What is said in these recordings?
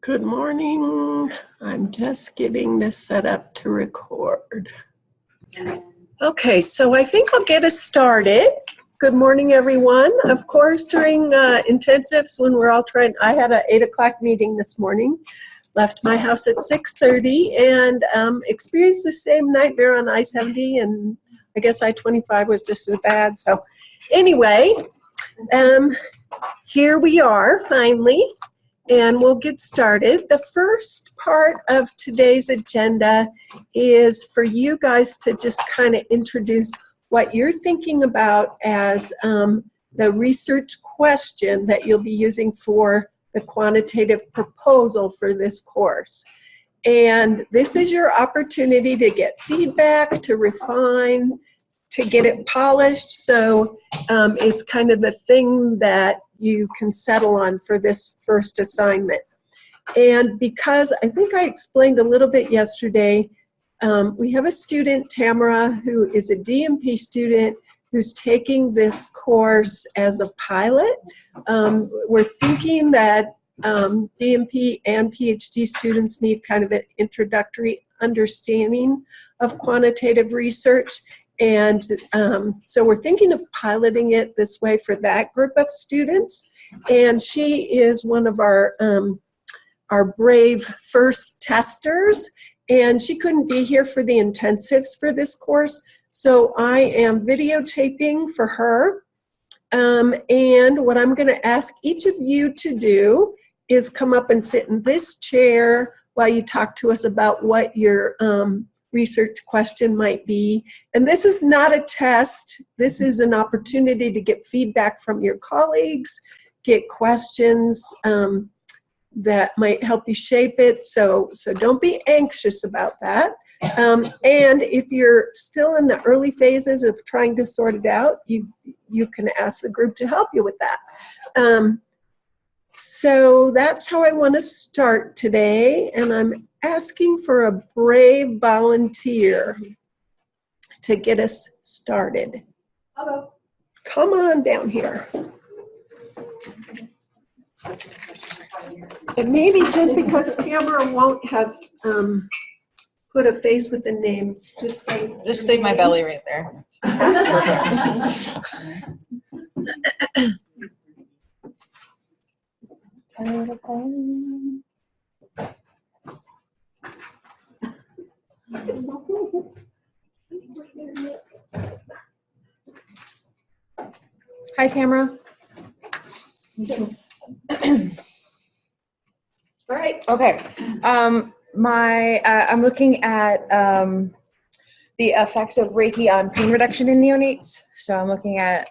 Good morning. I'm just getting this set up to record. Okay, so I think I'll get us started. Good morning, everyone. Of course, during intensives when we're all trying, I had an 8 o'clock meeting this morning, left my house at 6:30 and experienced the same nightmare on I-70, and I guess I-25 was just as bad. So anyway, here we are finally. And we'll get started. The first part of today's agenda is for you guys to just kind of introduce what you're thinking about as the research question that you'll be using for the quantitative proposal for this course. And this is your opportunity to get feedback, to refine, to get it polished. So it's kind of the thing that you can settle on for this first assignment. And because I think I explained a little bit yesterday, we have a student, Tamara, who is a DMP student who's taking this course as a pilot. We're thinking that DMP and PhD students need kind of an introductory understanding of quantitative research. And so we're thinking of piloting it this way for that group of students. And she is one of our brave first testers. And she couldn't be here for the intensives for this course. So I am videotaping for her. And what I'm going to ask each of you to do is come up and sit in this chair while you talk to us about what your research question might be. And this is not a test. This is an opportunity to get feedback from your colleagues, get questions that might help you shape it. So don't be anxious about that. And if you're still in the early phases of trying to sort it out, you can ask the group to help you with that. So that's how I want to start today, and I'm asking for a brave volunteer to get us started. Hello. Come on down here. And maybe just because Tamara won't have put a face with the names, just leave my belly right there. That's perfect. Hi, Tamara. all right. Okay. I'm looking at the effects of Reiki on pain reduction in neonates. So I'm looking at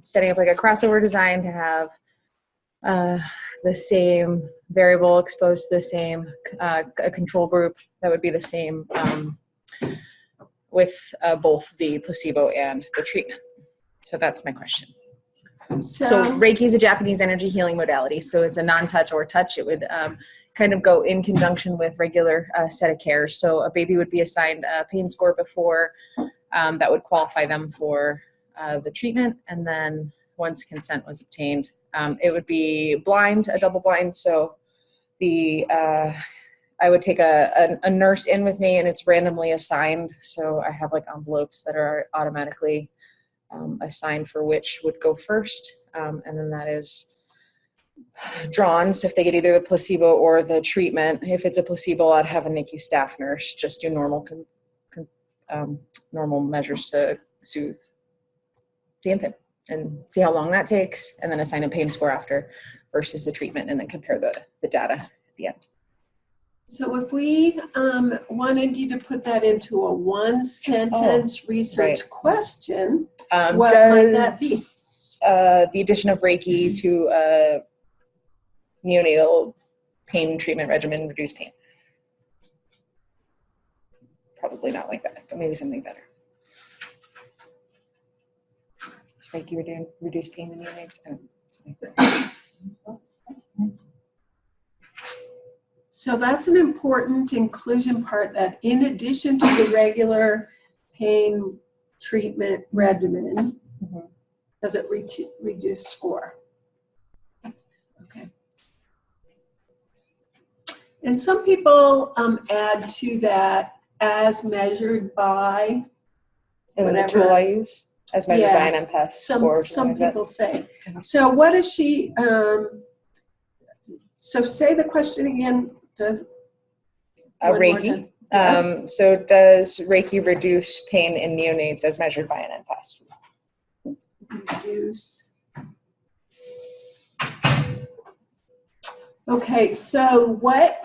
setting up like a crossover design to have the same variable exposed to the same a control group that would be the same with both the placebo and the treatment. So that's my question. So Reiki is a Japanese energy healing modality. So it's a non-touch or touch. It would kind of go in conjunction with regular set of care. So a baby would be assigned a pain score before that would qualify them for the treatment. And then once consent was obtained, it would be blind, a double blind. So I would take a nurse in with me, and it's randomly assigned. So I have like envelopes that are automatically assigned for which would go first. And then that is drawn. So if they get either the placebo or the treatment, if it's a placebo, I'd have a NICU staff nurse just do normal measures to soothe the infant and see how long that takes, and then assign a pain score after versus the treatment, and then compare the data at the end. So if we wanted you to put that into a one-sentence research question, what might that be? The addition of Reiki to a neonatal pain treatment regimen reduce pain. Probably not like that, but maybe something better. Does Reiki reduce pain in neonates? Something like that. So that's an important inclusion part, that in addition to the regular pain treatment regimen, does it reduce score? Okay. And some people add to that as measured by, And then the whatever. tool I use as measured by Yeah. an MPES some score. or something like people say. So what is she, so say the question again. Does that. one more Reiki. time. Yeah. So does Reiki reduce pain in neonates as measured by an MPES? Reduce. Okay, so what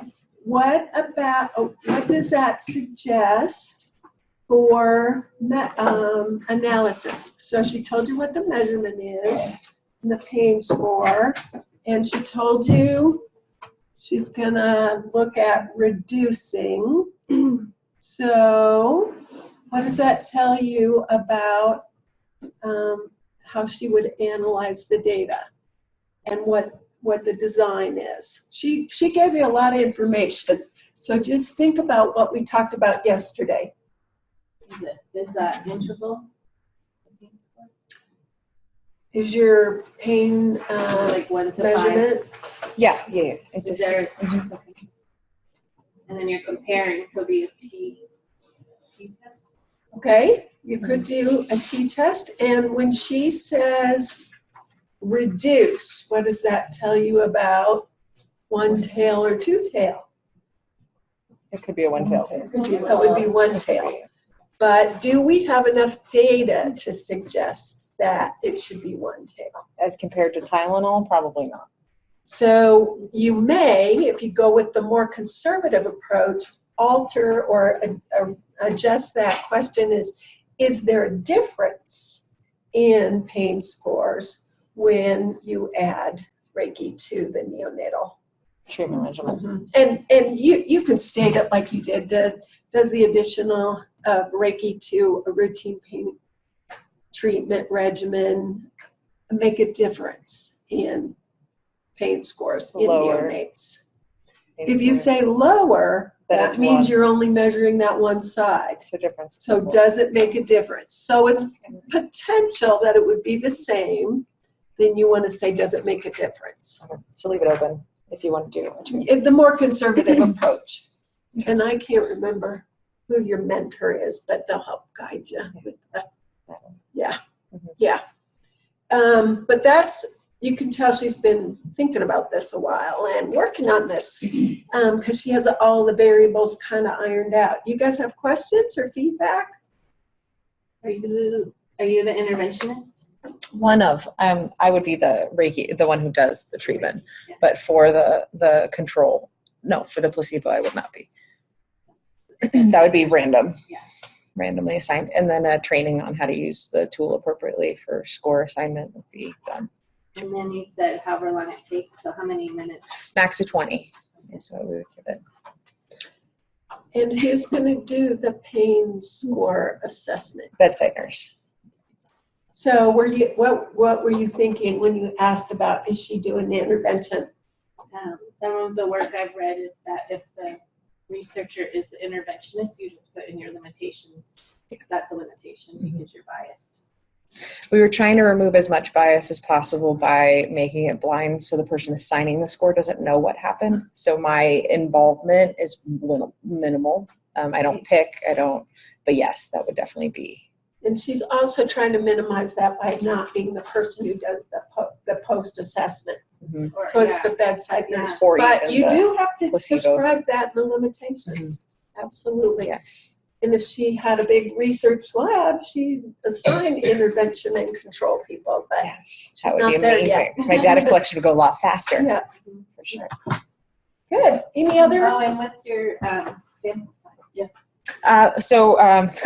does that suggest for analysis? So she told you what the measurement is and the pain score, and she told you she's gonna look at reducing. So what does that tell you about how she would analyze the data and what the design is? She gave you a lot of information. So just think about what we talked about yesterday. Is that interval? Is your pain Like 1 to 5? measurement? Yeah. It's Is a there, okay. And then you're comparing, so be a T test? Okay, you could do a t-test. And when she says reduce, what does that tell you about one tail or two tail? It could be a one-tail. That would be one tail. But do we have enough data to suggest that it should be one tail? As compared to Tylenol, probably not. So you may, if you go with the more conservative approach, alter or adjust that question is there a difference in pain scores when you add Reiki to the neonatal Treatment regimen. And you can state it like you did. Does the additional of Reiki to a routine pain treatment regimen make a difference in pain scores in Lower. neonates? If you say lower, that means you're only measuring that one side. So difference. So does it make a difference? So it's potential that it would be the same. Then you want to say, does it make a difference? So leave it open if you want to do it. The more conservative approach. And I can't remember who your mentor is, but they'll help guide you with that. Yeah, yeah. But you can tell she's been thinking about this a while and working on this because she has all the variables kind of ironed out. You guys have questions or feedback? Are you the interventionist? One of I would be the Reiki, the one who does the treatment, Yeah. but for the control, no, for the placebo, I would not be. That would be random, Yeah. randomly assigned, and then training on how to use the tool appropriately for score assignment would be done. And then you said however long it takes, so how many minutes? Max of 20 is what we would give it. And who's going to do the pain score assessment? Bedside nurse. So what were you thinking when you asked about, is she doing the intervention? Some of the work I've read is that if the researcher is the interventionist, you just put in your limitations. That's a limitation because you're biased. We were trying to remove as much bias as possible by making it blind so the person assigning the score doesn't know what happened. So my involvement is minimal. I don't pick, but yes, that would definitely be. And she's also trying to minimize that by not being the person who does the post-assessment. Mm-hmm. Or, So it's yeah. the bedside nurse. Or But even you the do have to placebo. describe that in the limitations. Absolutely. Yes. And if she had a big research lab, she'd assign intervention and control people. But Yes, that would be not there amazing. yet. My data collection would go a lot faster. yeah, For sure. good. Any other? Oh, and what's your sample size?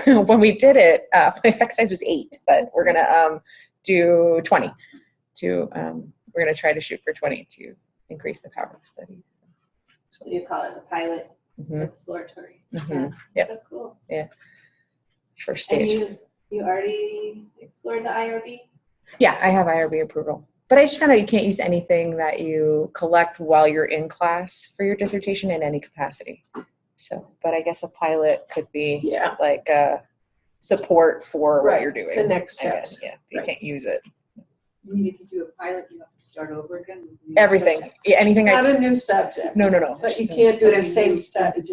When we did it, my effect size was 8, but we're gonna do 20. We're gonna try to shoot for 20 to increase the power of the study. So you call it a pilot exploratory. Yeah. So cool. First stage. And you already explored the IRB? Yeah, I have IRB approval. But I just found out you can't use anything that you collect while you're in class for your dissertation in any capacity. So, but I guess a pilot could be like support for what you're doing. The next I guess, steps. yeah, you can't use it. You mean if you do a pilot, you have to start over again? Everything. Yeah, anything Not a new subject. no. But you can't do the same study.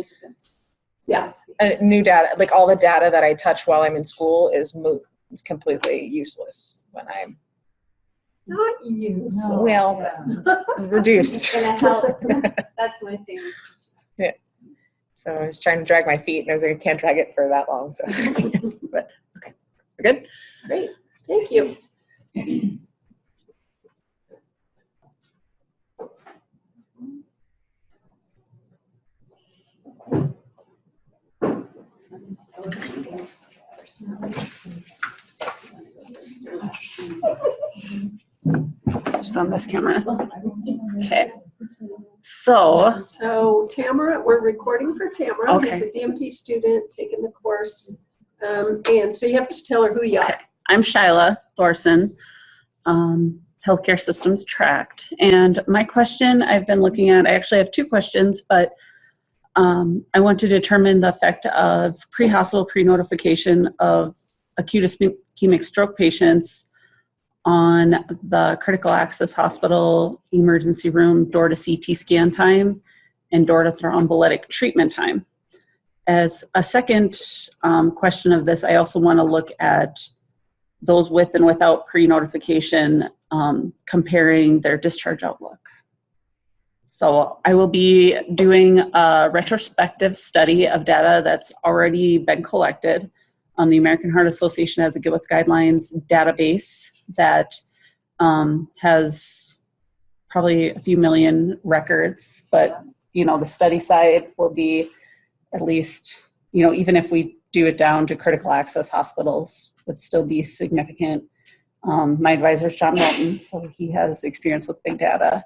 Yeah. New data, like all the data that I touch while I'm in school is moot. It's completely useless when I'm Not useless. well reduced. It's gonna help. That's my favorite. So I was trying to drag my feet, and I was like, I can't drag it for that long. So, but okay, we're good. Great. Thank you. Just on this camera. Okay. So Tamara, we're recording for Tamara. Okay. Who's a DMP student taking the course. And so you have to tell her who you are. I'm Shyla Thorson, Healthcare Systems Tract. And my question I've been looking at, I actually have two questions, but I want to determine the effect of pre-hospital pre-notification of acute ischemic stroke patients on the critical access hospital emergency room door to CT scan time and door to thrombolytic treatment time. As a second question of this, I also want to look at those with and without pre-notification, comparing their discharge outlook. So I will be doing a retrospective study of data that's already been collected. The American Heart Association has a Give Us Guidelines database that has probably a few million records, but the study side will be at least, even if we do it down to critical access hospitals, would still be significant. My advisor is John Walton, so he has experience with big data.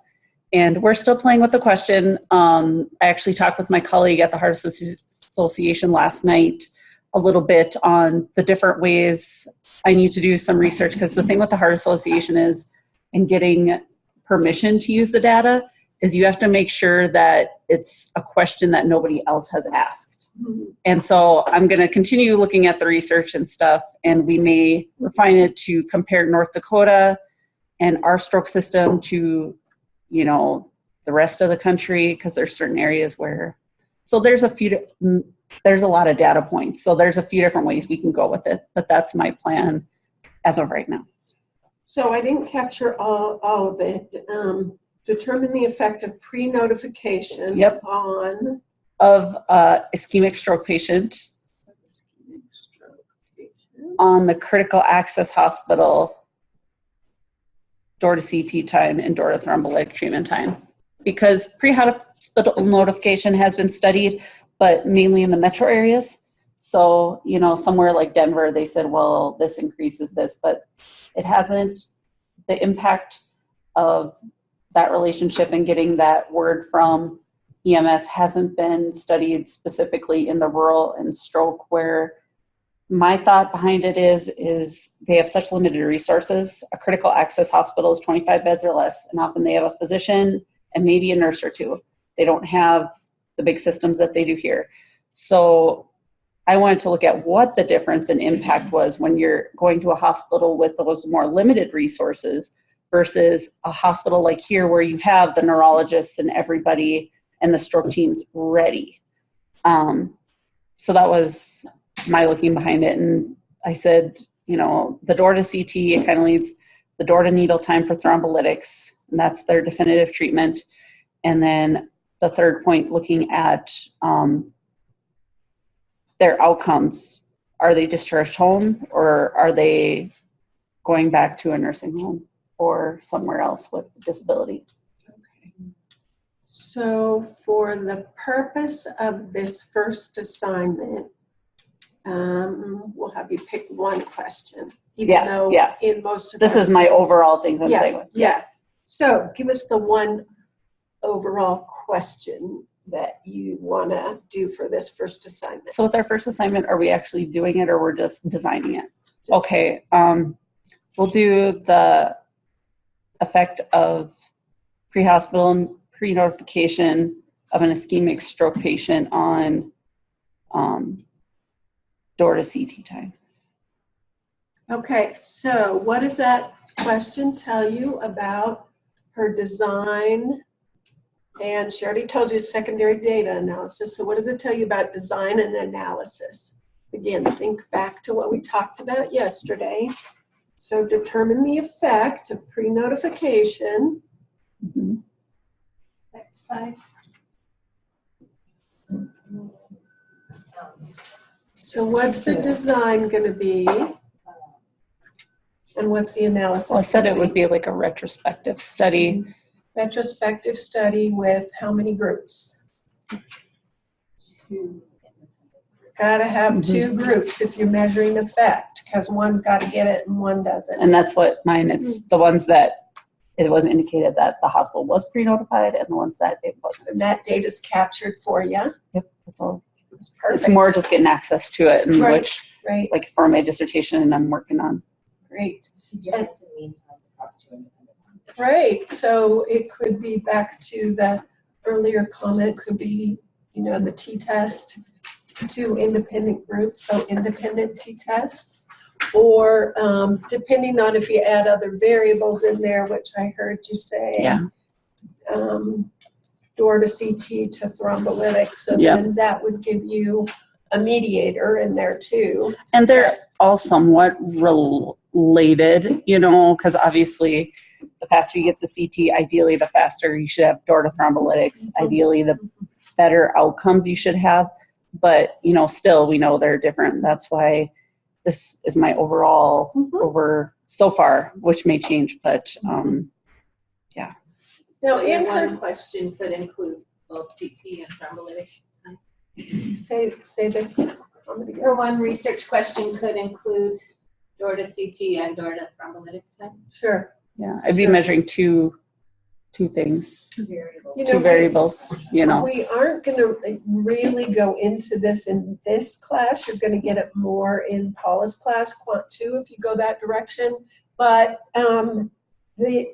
And we're still playing with the question. I actually talked with my colleague at the Heart Association last night a little bit on the different ways I need to do some research, because the thing with the Heart Association is, in getting permission to use the data, is you have to make sure that it's a question that nobody else has asked. And so I'm going to continue looking at the research and stuff, and we may refine it to compare North Dakota and our stroke system to, the rest of the country, because there's certain areas where, so there's a lot of data points. So there's a few different ways we can go with it, but that's my plan as of right now. So I didn't capture all of it. Determine the effect of pre-notification on ischemic stroke patient on the critical access hospital door to CT time and door to thrombolytic treatment time. Because pre-hospital notification has been studied, but mainly in the metro areas. So, somewhere like Denver, they said, well, this increases this, but it hasn't. The impact of that relationship and getting that word from EMS hasn't been studied specifically in the rural and stroke, where my thought behind it is they have such limited resources. A critical access hospital is 25 beds or less, and often they have a physician and maybe a nurse or two. They don't have the big systems that they do here. So I wanted to look at what the difference in impact was when you're going to a hospital with those more limited resources versus a hospital like here where you have the neurologists and everybody and the stroke teams ready. So that was my looking behind it. And I said, the door to CT, it kind of leads the door to needle time for thrombolytics, and that's their definitive treatment. And then the third point, looking at their outcomes. Are they discharged home, or are they going back to a nursing home or somewhere else with disability? Okay. So for the purpose of this first assignment, we'll have you pick one question, even though in most of this is my overall things I'm saying with. Yeah. So give us the one overall question that you want to do for this first assignment. So with our first assignment, are we actually doing it or we're just designing it? Okay. We'll do the effect of pre-hospital and pre-notification of an ischemic stroke patient on door to CT time. Okay, so what does that question tell you about her design? And she already told you secondary data analysis. So what does it tell you about design and analysis? Again, think back to what we talked about yesterday. So determine the effect of pre-notification. Mhm. Exercise. So what's the design going to be? And what's the analysis? Well, I said it gonna would be like a retrospective study. Retrospective study with how many groups? Got to have two groups if you're measuring effect, because one's got to get it and one doesn't. And that's what mine, it's the ones that it was indicated that the hospital was pre-notified and the ones that it wasn't. And that data's captured for you. Yep, that's all. It's perfect. It's more just getting access to it, and Right. which, Right, like for my dissertation, and I'm working on. great. Suggests in mean times across 2 independent ones. Right, so it could be back to the earlier comment, could be, the t-test, 2 independent groups, so independent t-test. Or depending on if you add other variables in there, which I heard you say. Yeah. Door to CT to thrombolytics, so Yeah. then that would give you a mediator in there too. And they're all somewhat related, because obviously the faster you get the CT, ideally the faster you should have door to thrombolytics. Ideally, the better outcomes you should have. But, still we know they're different. That's why this is my overall over so far, which may change, but yeah. Now, So in your her, one question could include both CT and thrombolytic. say the comment again. Or one research question could include door to CT and door to thrombolytic time. Sure. Yeah, I'd be Sure. measuring two things, Two variables. two variables, We aren't going to really go into this in this class. You're going to get it more in Paula's class, Quant 2, if you go that direction. But the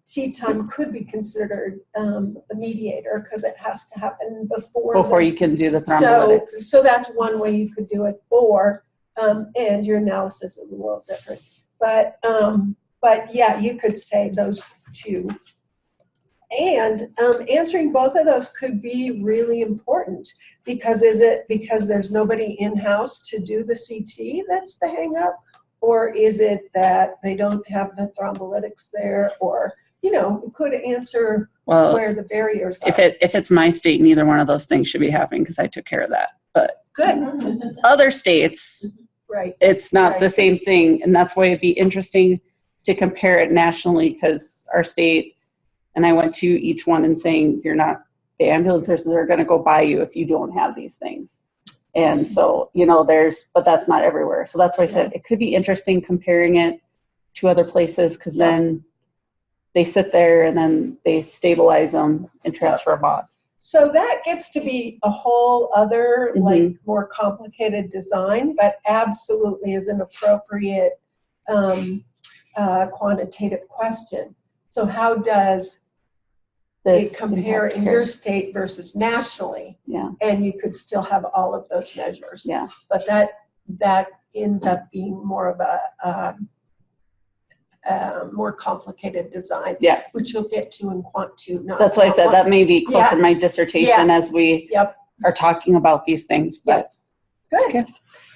CT time could be considered a mediator because it has to happen before you can do the thrombolytics. So that's one way you could do it. Or and your analysis is a little different. But yeah, you could say those two. And answering both of those could be really important because is it because there's nobody in-house to do the CT that's the hang up? Or is it that they don't have the thrombolytics there? Or, it could answer where the barriers are. If it's my state, neither one of those things should be happening because I took care of that. But Good. other states, Right. it's not Right. the same thing. And that's why it'd be interesting to compare it nationally because our state, and I went to each one and saying, the ambulance nurses are going to go by you if you don't have these things. And so, but that's not everywhere. So that's why I said it could be interesting comparing it to other places because then they sit there and then they stabilize them and transfer them on. So that gets to be a whole other, like, more complicated design, but absolutely is an appropriate quantitative question. So how does it compare in your state versus nationally? Yeah. And you could still have all of those measures. Yeah. But that ends up being more of a more complicated design. Yeah. Which you'll get to in Quant 2. That's why I said that may be closer to my dissertation as we are talking about these things. But Good. Okay.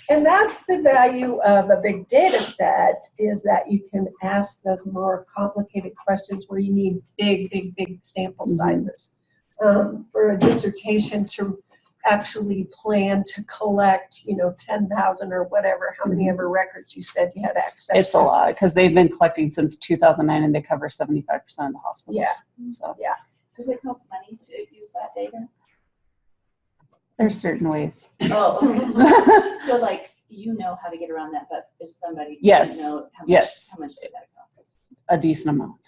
And that's the value of a big data set is that you can ask those more complicated questions where you need big sample sizes. For a dissertation to actually plan to collect, 10,000 or whatever, how many ever records you said you had access to. it's a lot because they've been collecting since 2009 and they cover 75% of the hospitals. Yeah. So Does it cost money to use that data? there's certain ways. Oh, okay. So like, how to get around that, but if somebody Yes. doesn't know how much did that cost? A decent amount.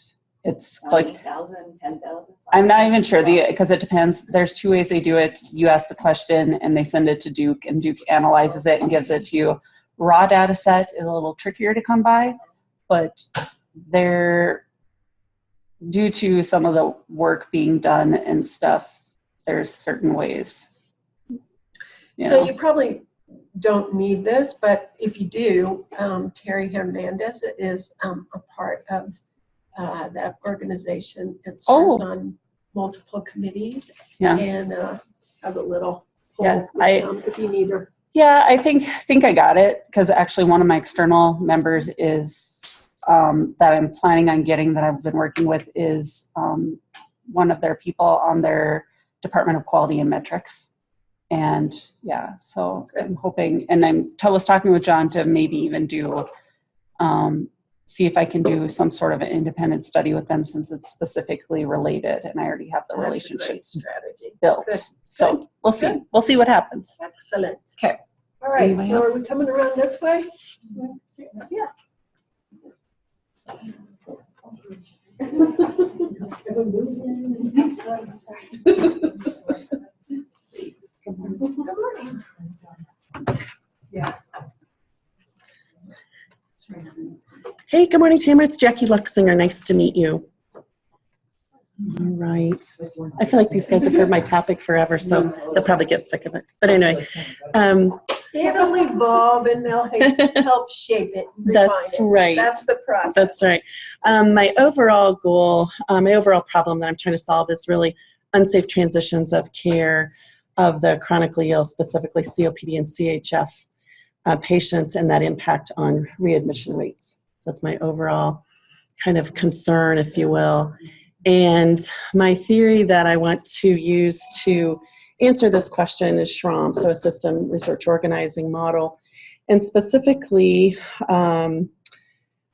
It's like 20,000, 10,000? I'm not even sure because it depends. There's 2 ways they do it. You ask the question and they send it to Duke and Duke analyzes it and gives it to you. Raw data set is a little trickier to come by, but they're due to some of the work being done and stuff, there's certain ways. So you probably don't need this, but if you do, Terry Hernandez is a part of that organization. It serves on multiple committees and has a little poll if you need her. Yeah, I think I got it, because actually one of my external members is that I'm planning on getting, that I've been working with, is one of their people on their Department of Quality and Metrics. And so I'm hoping, and I was talking with John to maybe even do, see if I can do some sort of an independent study with them, since it's specifically related and I already have the relationships built. Good. So good. We'll see. Good. We'll see what happens. Excellent. Okay. All right. Anybody else? Are we coming around this way? Yeah. Good morning. Yeah. Hey, good morning, Tamara. It's Jackie Luxinger. Nice to meet you. All right. I feel like these guys have heard my topic forever, so they'll probably get sick of it. But anyway. It'll evolve and they'll help shape it. That's right. That's the process. That's right. My overall goal, my overall problem that I'm trying to solve is really unsafe transitions of care of the chronically ill, specifically COPD and CHF patients, and that impact on readmission rates. So that's my overall kind of concern, if you will. And my theory that I want to use to answer this question is SROM, so a system research organizing model. And specifically, I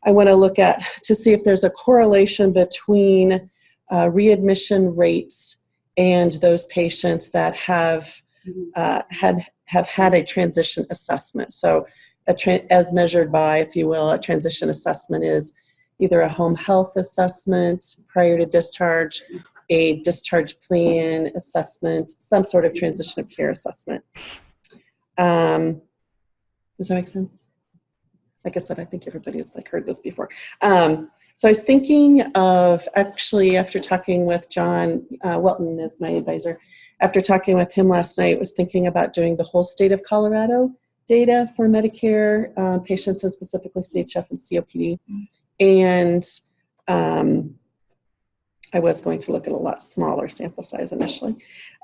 want to look at to see if there's a correlation between readmission rates and those patients that have had a transition assessment. So as measured by, if you will, a transition assessment is either a home health assessment prior to discharge, a discharge plan assessment, some sort of transition of care assessment. Does that make sense? Like I said, I think everybody has heard this before. So I was thinking of, actually, after talking with John Welton as my advisor, after talking with him last night, was thinking about doing the whole state of Colorado data for Medicare patients, and specifically CHF and COPD. And I was going to look at a lot smaller sample size initially.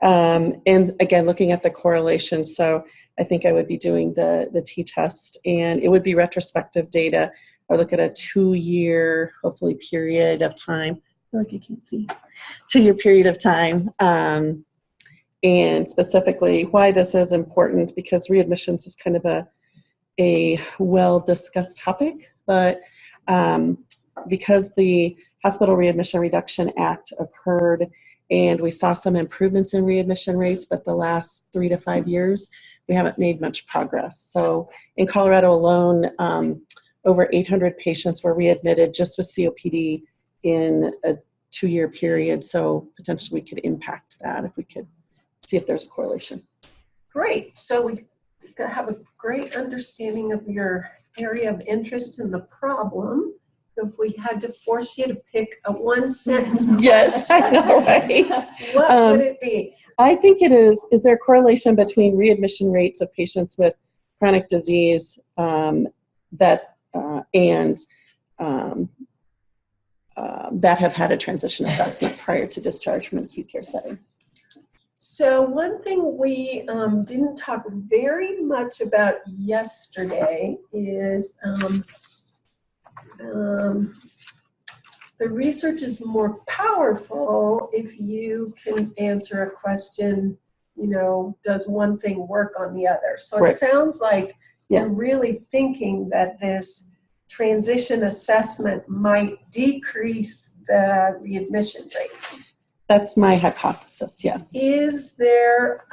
And again, looking at the correlation. So I think I would be doing the t-test, and it would be retrospective data. I would look at a 2-year, hopefully, period of time. I feel like I can't see. 2-year period of time. And specifically why this is important, because readmissions is kind of a well-discussed topic, but because the Hospital Readmission Reduction Act occurred and we saw some improvements in readmission rates, but the last 3 to 5 years, we haven't made much progress. So in Colorado alone, over 800 patients were readmitted just with COPD in a 2-year period. So potentially we could impact that if we could see if there's a correlation. Great. So we have a great understanding of your area of interest in the problem. If we had to force you to pick a one-sentence yes, I know, right? What would it be? I think it is there a correlation between readmission rates of patients with chronic disease that have had a transition assessment prior to discharge from an acute care setting? So one thing we didn't talk very much about yesterday is the research is more powerful if you can answer a question, does one thing work on the other? So it sounds like you're really thinking that this transition assessment might decrease the readmission rate. That's my hypothesis, yes. Is there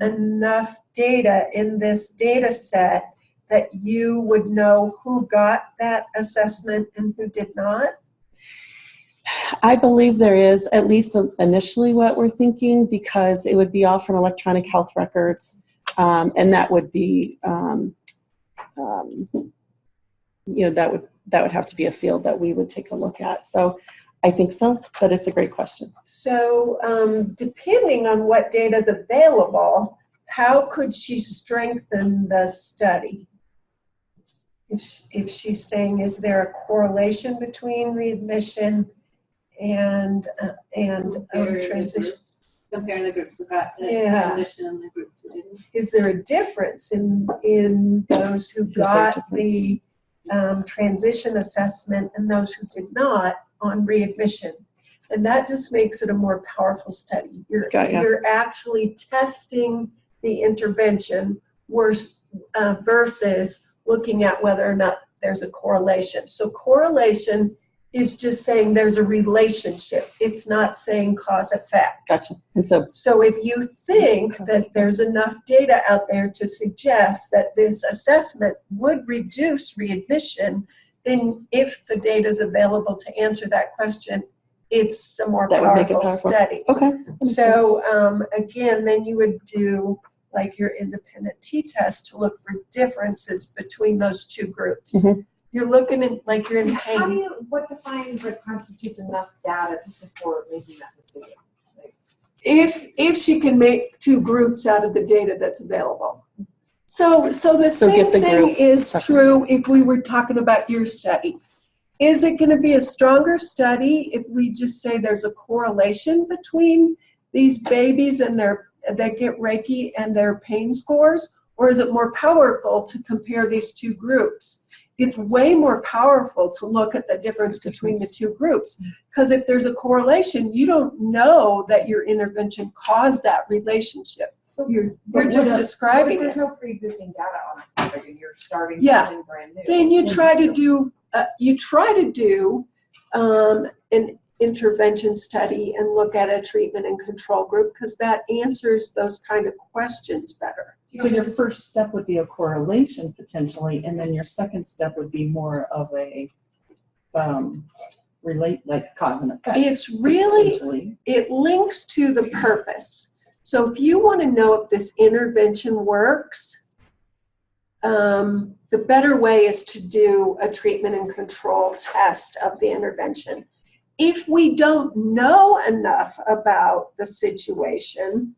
enough data in this data set that you would know who got that assessment and who did not? I believe there is, at least initially what we're thinking, because it would be all from electronic health records, and that would be, that would have to be a field that we would take a look at. So I think so, but it's a great question. So depending on what data is available, how could she strengthen the study? If she's saying, is there a correlation between readmission and transition? Compare the groups who got the Yeah. transition and the groups who didn't. Is there a difference in those who there a got difference? the transition assessment and those who did not on readmission? And that just makes it a more powerful study. Got ya. You're actually testing the intervention versus looking at whether or not there's a correlation. So correlation is just saying there's a relationship. It's not saying cause effect. Gotcha. And so if you think that there's enough data out there to suggest that this assessment would reduce readmission, then if the data is available to answer that question, it's a more That would make it powerful powerful. study. okay. that makes sense. So again, then you would do like your independent t-test to look for differences between those two groups. Mhm. You're looking at like you're in How do pain. you, what defines what constitutes enough data to support making that decision? Like, If she can make two groups out of the data that's available. So the So same get the thing group is separate. true if we were talking about your study. Is it going to be a stronger study if we just say there's a correlation between these babies and that get Reiki and their pain scores? Or is it more powerful to compare these two groups? It's way more powerful to look at the difference between the two groups. Because if there's a correlation, you don't know that your intervention caused that relationship. So You're but just what if describing there's it. no pre-existing data on a topic and you're starting Yeah. something brand new? Then you try to still- do an intervention study and look at a treatment and control group because that answers those kind of questions better. So your first step would be a correlation potentially, and then your second step would be more of a like cause and effect. It's really, potentially. it links to the purpose. So if you want to know if this intervention works, the better way is to do a treatment and control test of the intervention. If we don't know enough about the situation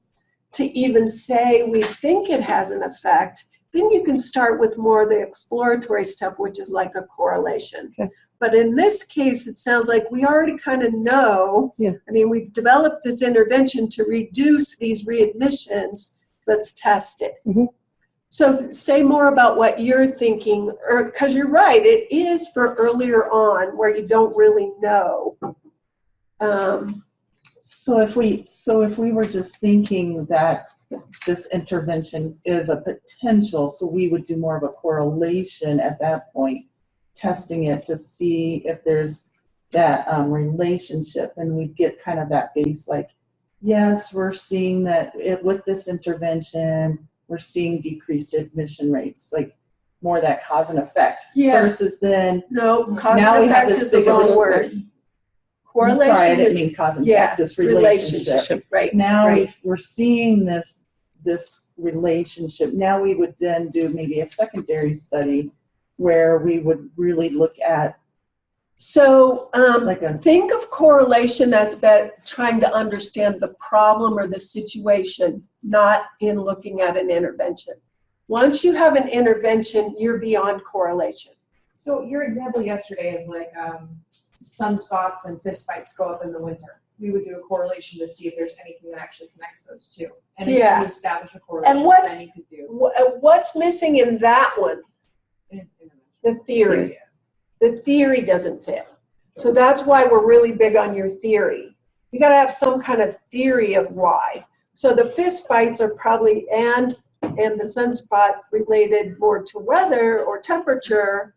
to even say we think it has an effect, then you can start with more of the exploratory stuff, which is like a correlation. Okay. But in this case, it sounds like we already kind of know. Yeah. I mean, we've developed this intervention to reduce these readmissions. Let's test it. Mhm. So say more about what you're thinking, or because you're right, it is for earlier on where you don't really know. So if we were just thinking that this intervention is a potential, so we would do more of a correlation at that point, testing it to see if there's that relationship, and we'd get kind of that base like, yes, we're seeing that with this intervention, we're seeing decreased admission rates, like more that cause and effect. Yeah. Versus then, No, cause Now and we have effect this is the big of wrong a- word. sorry, I Correlation didn't is, mean cause and yeah, effect, this relationship. right. Now right. we're seeing this relationship. Now we would then do maybe a secondary study where we would really look at So like a think of correlation as trying to understand the problem or the situation, not in looking at an intervention. Once you have an intervention, you're beyond correlation. So your example yesterday of like sunspots and fistfights go up in the winter. We would do a correlation to see if there's anything that actually connects those two. And if Yeah. you establish a correlation, what's- then you could do What's missing in that one? intervention. The theory. Yeah. The theory doesn't fit. So that's why we're really big on your theory. You got to have some kind of theory of why. So the fist fights are probably, and the sunspot related more to weather or temperature,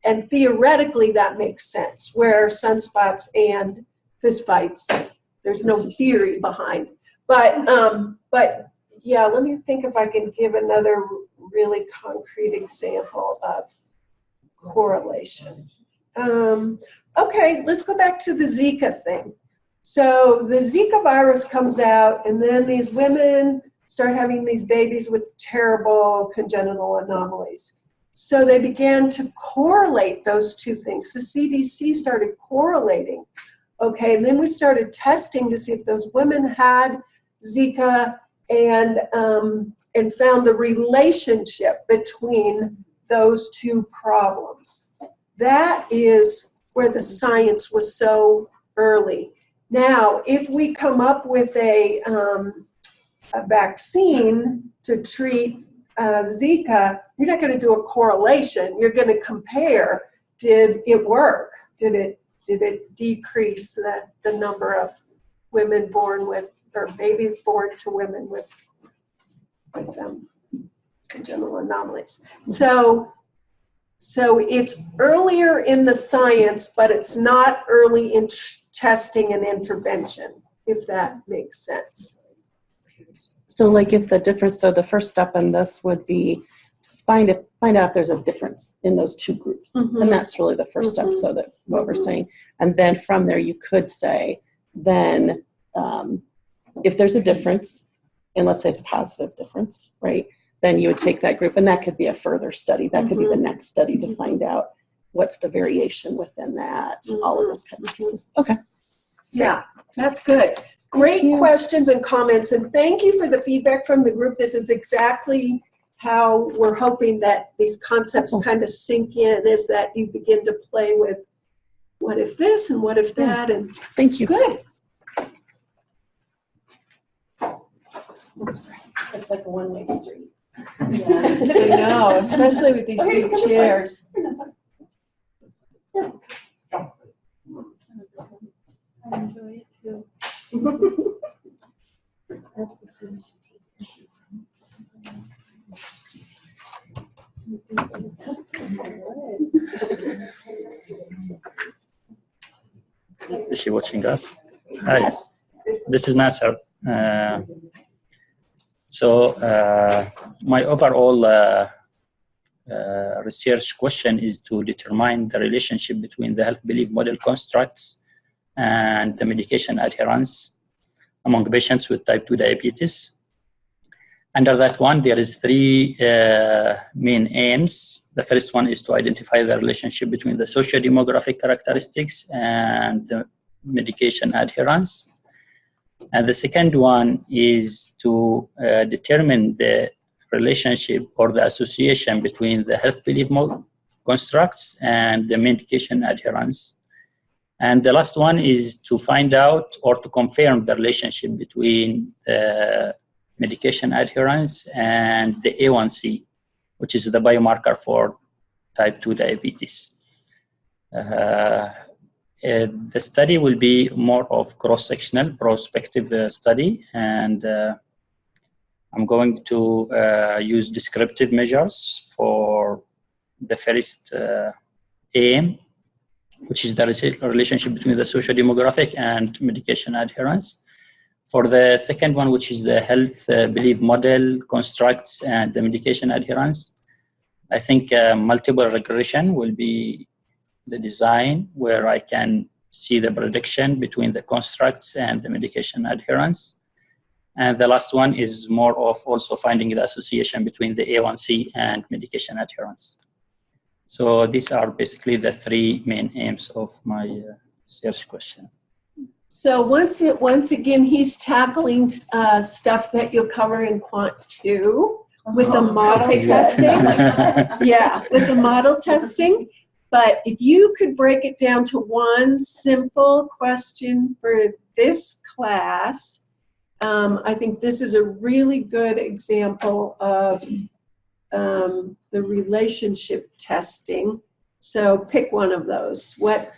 and theoretically that makes sense, where sunspots and fist fights, there's no theory behind. But yeah, let me think if I can give another really concrete example of correlation. Okay, let's go back to the Zika thing. So the Zika virus comes out, and then these women start having these babies with terrible congenital anomalies. So they began to correlate those two things. The CDC started correlating. Okay, and then we started testing to see if those women had Zika and found the relationship between those two problems. That is where the science was so early. Now, if we come up with a vaccine to treat Zika, you're not going to do a correlation. You're going to compare. Did it work? Did it decrease the number of women born with, or babies born to women with congenital anomalies? So it's earlier in the science, but it's not early in testing and intervention, if that makes sense. So like if the difference, so the first step in this would be find out if there's a difference in those two groups. Mhm. And that's really the first step, so that what we're saying. And then from there you could say, then if there's a difference, and let's say it's a positive difference, right? Then you would take that group, and that could be a further study. That could be the next study to find out what's the variation within that, all of those kinds of pieces. Okay. Yeah, that's good. Great questions and comments, and thank you for the feedback from the group. This is exactly how we're hoping that these concepts kind of sink in, is that you begin to play with what if this and what if that, and Thank you. good. It's like a one-way street. I know, especially with these big chairs. I enjoy it too. Is she watching us? Hi, Yes. this is Nasser. My overall research question is to determine the relationship between the health belief model constructs and the medication adherence among patients with type 2 diabetes. Under that one, there is three main aims. The first one is to identify the relationship between the socio-demographic characteristics and the medication adherence. And the second one is to determine the relationship or the association between the health belief constructs and the medication adherence. And the last one is to find out or to confirm the relationship between the medication adherence and the A1C, which is the biomarker for type 2 diabetes. The study will be more of cross-sectional, prospective study, and I'm going to use descriptive measures for the first aim, which is the relationship between the socio-demographic and medication adherence. For the second one, which is the health belief model constructs and the medication adherence, I think multiple regression will be the design where I can see the prediction between the constructs and the medication adherence. And the last one is more of also finding the association between the A1C and medication adherence. So these are basically the three main aims of my research question. So once again, he's tackling stuff that you'll cover in Quant 2 with the model testing. Yeah, with the model testing. But if you could break it down to one simple question for this class, I think this is a really good example of the relationship testing. So pick one of those. What?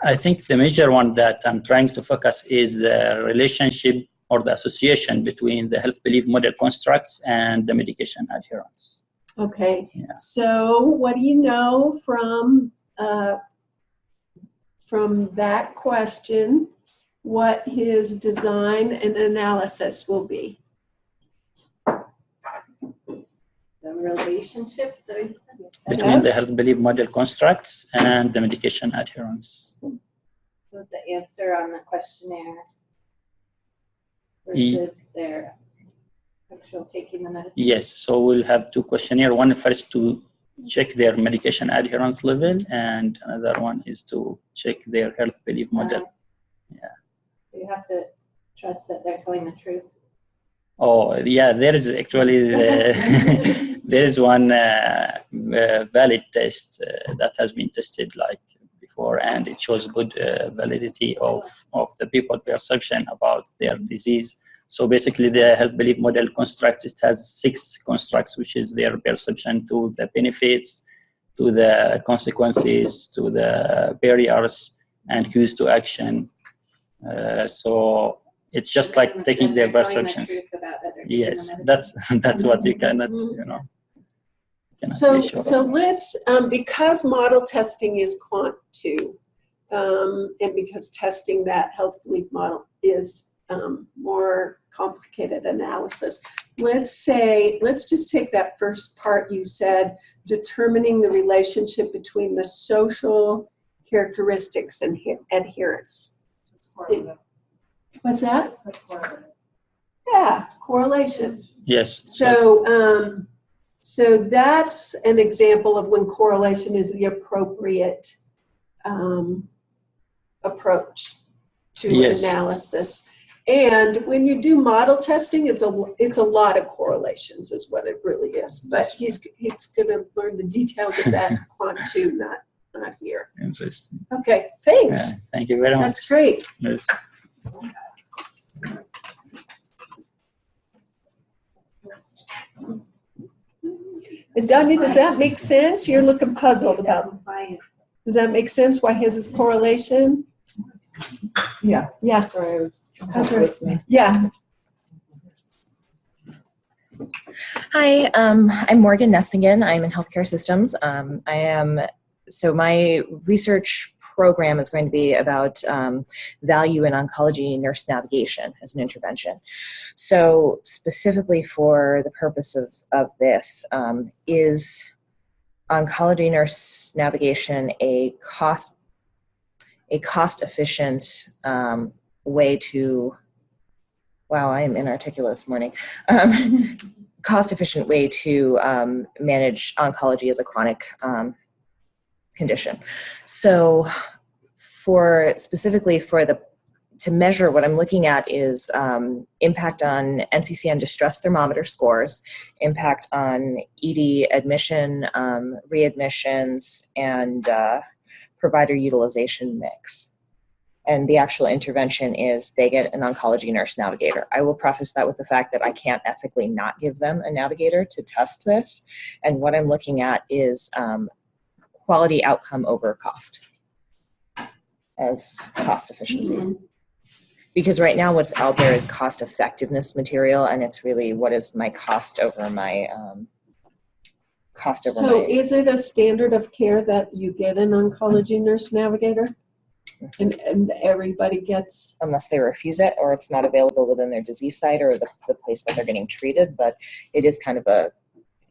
I think the major one that I'm trying to focus is the relationship or the association between the health belief model constructs and the medication adherence. Okay. Yeah. So what do you know from that question? What his design and analysis will be? The relationship, so you said. Between the health belief model constructs and the medication adherence. So the answer on the questionnaire versus their actual taking the medicine. Yes, so we'll have two questionnaires. One first to check their medication adherence level, and another one is to check their health belief model. Yeah. You have to trust that they're telling the truth. Oh, yeah, there is actually there is one valid test that has been tested like before, and it shows good validity of the people perception about their disease. So basically, the health belief model construct, it has 6 constructs, which is their perception to the benefits, to the consequences, to the barriers, and cues to action. So it's just like taking their perceptions. Yes, that's what you cannot, cannot be sure So of. let's, because model testing is quant 2, and because testing that health belief model is more complicated analysis, let's just take that first part you said, determining the relationship between the social characteristics and adherence. What's that? That's correlative. Yeah, correlation. Yes. So, so that's an example of when correlation is the appropriate approach to Yes. analysis. And when you do model testing, it's a lot of correlations, is what it really is. But he's going to learn the details of that quant 2, not here. Interesting. Okay, thanks. Yeah, thank you very much. That's great. Yes. And Donnie, does that make sense? You're looking puzzled about. Does that make sense? Why his is correlation? Yeah. Yeah. Sorry, I was That's right. listening. Yeah. Hi, I'm Morgan Nestigan. I'm in healthcare systems. So my research program is going to be about value in oncology nurse navigation as an intervention. So specifically for the purpose of this, is oncology nurse navigation a cost-efficient way to, wow, I am inarticulate this morning, cost-efficient way to manage oncology as a chronic condition. So specifically to measure, what I'm looking at is impact on NCCN distress thermometer scores, impact on ED admission, readmissions, and provider utilization mix. And the actual intervention is they get an oncology nurse navigator. I will preface that with the fact that I can't ethically not give them a navigator to test this. And what I'm looking at is quality outcome over cost as cost efficiency. Mm-hmm. Because right now what's out there is cost effectiveness material, and it's really what is my cost over my So is it a standard of care that you get an oncology nurse navigator? And everybody gets? Unless they refuse it or it's not available within their disease site or the place that they're getting treated, but it is kind of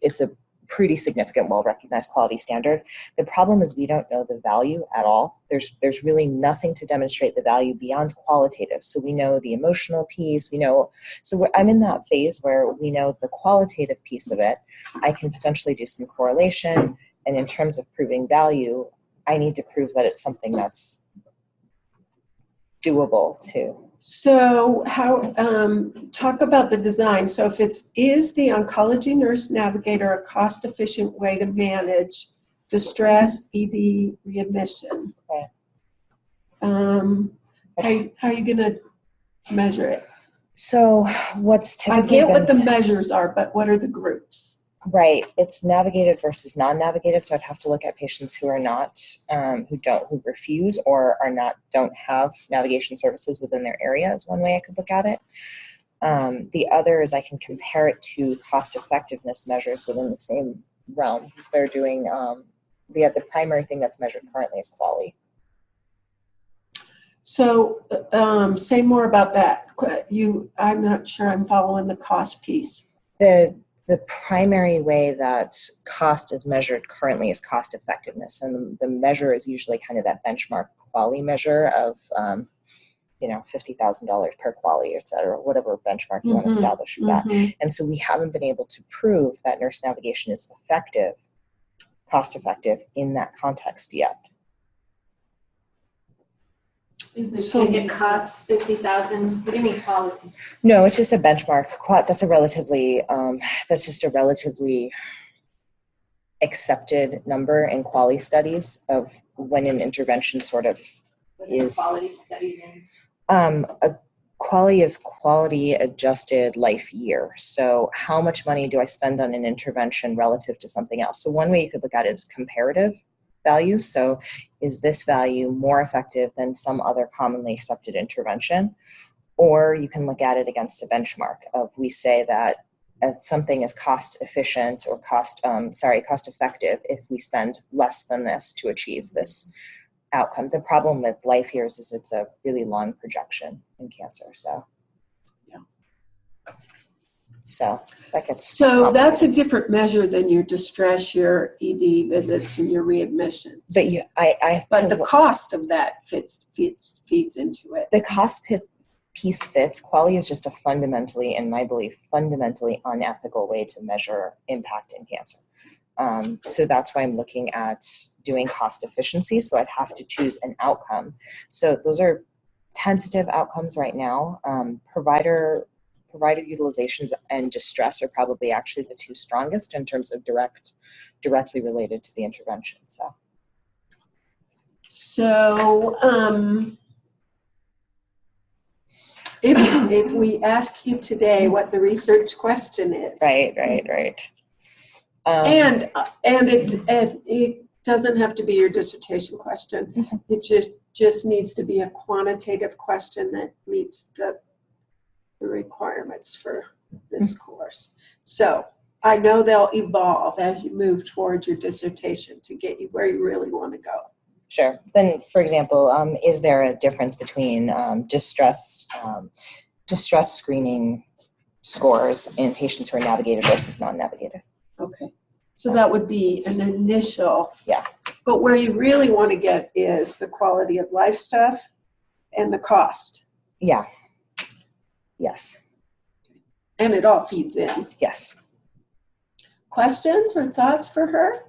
it's a pretty significant, well-recognized quality standard. The problem is we don't know the value at all. There's really nothing to demonstrate the value beyond qualitative. So we know the emotional piece, I'm in that phase where we know the qualitative piece of it. I can potentially do some correlation, and in terms of proving value, I need to prove that it's something that's doable too. So talk about the design. So if is the oncology nurse navigator a cost-efficient way to manage distress, ED, readmission? Okay. How are you going to measure it? So what's typically I get what the measures are, but what are the groups? Right. It's navigated versus non-navigated. So I'd have to look at patients who are not, who refuse or don't have navigation services within their area is one way I could look at it. The other is I can compare it to cost effectiveness measures within the same realm, because they're doing, the primary thing that's measured currently is quality. So say more about that. I'm not sure I'm following the cost piece. The primary way that cost is measured currently is cost effectiveness, and the measure is usually kind of that benchmark quality measure of, $50,000 per quality, et cetera, whatever benchmark you want to establish for that. And so we haven't been able to prove that nurse navigation is effective, cost effective in that context yet. Is it, So- it costs 50,000? What do you mean quality? No, it's just a benchmark. That's a relatively, that's just a relatively accepted number in quality studies of when an intervention sort of What is is. quality study mean? A quality is quality adjusted life year. So how much money do I spend on an intervention relative to something else? So one way you could look at it is comparative value. So is this value more effective than some other commonly accepted intervention? Or you can look at it against a benchmark of, we say that something is cost efficient or cost effective if we spend less than this to achieve this outcome. The problem with life years is it's a really long projection in cancer. So, so that gets So that's a different measure than your distress, your ED visits, and your readmissions. But you, I have But to the look- cost of that feeds into it. the cost piece fits. Quality is just a fundamentally, in my belief, fundamentally unethical way to measure impact in cancer. So that's why I'm looking at doing cost efficiency. So I'd have to choose an outcome. So those are tentative outcomes right now. Provider utilizations and distress are probably actually the two strongest in terms of directly related to the intervention. So if we ask you today what the research question is, Right. and it doesn't have to be your dissertation question. It just needs to be a quantitative question that meets the requirements for this course. So I know they'll evolve as you move towards your dissertation to get you where you really want to go. Sure. Then, for example, is there a difference between distress screening scores in patients who are navigated versus non-navigated? Okay. So that would be an initial. Yeah. But where you really want to get is the quality of life stuff and the cost. Yeah. Yes. And it all feeds in. Yes. Questions or thoughts for her?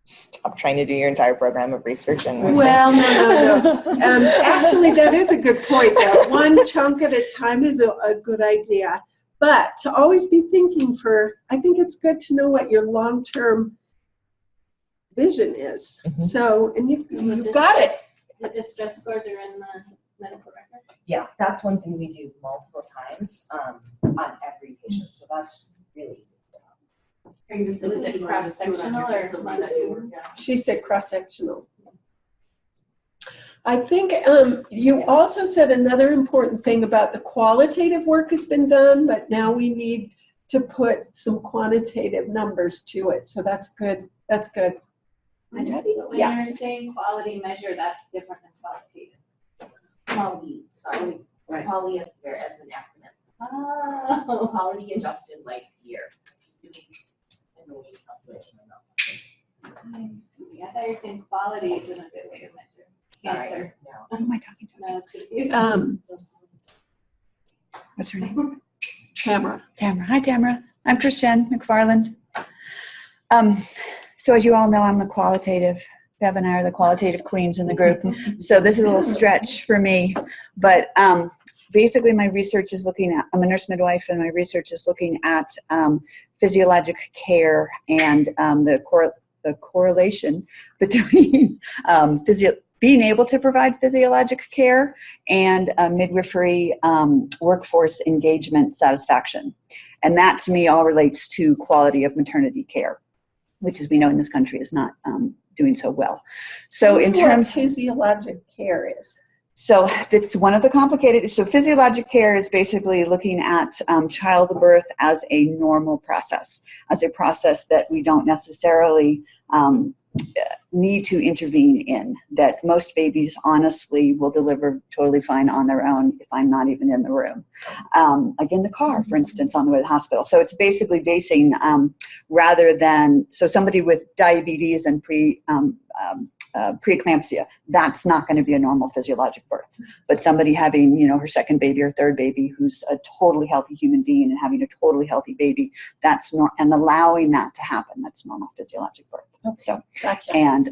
Stop trying to do your entire program of research and. Well, no. Actually, that is a good point, though. One chunk at a time is a good idea. But to always be thinking I think it's good to know what your long-term vision is. Mhm. So, and you've got it. The distress scores are in the medical record. Yeah, that's one thing we do multiple times on every patient. So that's really easy. Are you just Was it cross-sectional or longitudinal? She said cross-sectional. I think you also said another important thing about the qualitative work has been done, but now we need to put some quantitative numbers to it. So that's good. That's good. But when Yeah. you're saying quality measure, that's different than qualitative. Quality, sorry. Right. Quality is there as an acronym. Oh. Quality adjusted life year. Enrollee population or not. I thought you were saying quality isn't a good way to measure Sorry, cancer. no. Who am I talking to? No, it's confusing. What's her name? Tamara. Tamara. Hi, Tamara. I'm Christiane McFarland. So as you all know, I'm the qualitative. Bev and I are the qualitative queens in the group. So this is a little stretch for me. But basically my research is looking at, I'm a nurse midwife, and my research is looking at physiologic care and the correlation between being able to provide physiologic care and midwifery workforce engagement satisfaction. And that to me all relates to quality of maternity care, which as we know in this country is not doing so well. So in terms of physiologic care is. So that's one of the complicated, so physiologic care is basically looking at childbirth as a normal process, as a process that we don't necessarily need to intervene in, that most babies honestly will deliver totally fine on their own if I'm not even in the room. Like in the car, for instance, on the way to the hospital. So it's basically basing rather than, so somebody with diabetes and preeclampsia, that's not going to be a normal physiologic birth. But somebody having, her second baby or third baby who's a totally healthy human being and having a totally healthy baby, that's and allowing that to happen, that's normal physiologic birth. So, Gotcha. And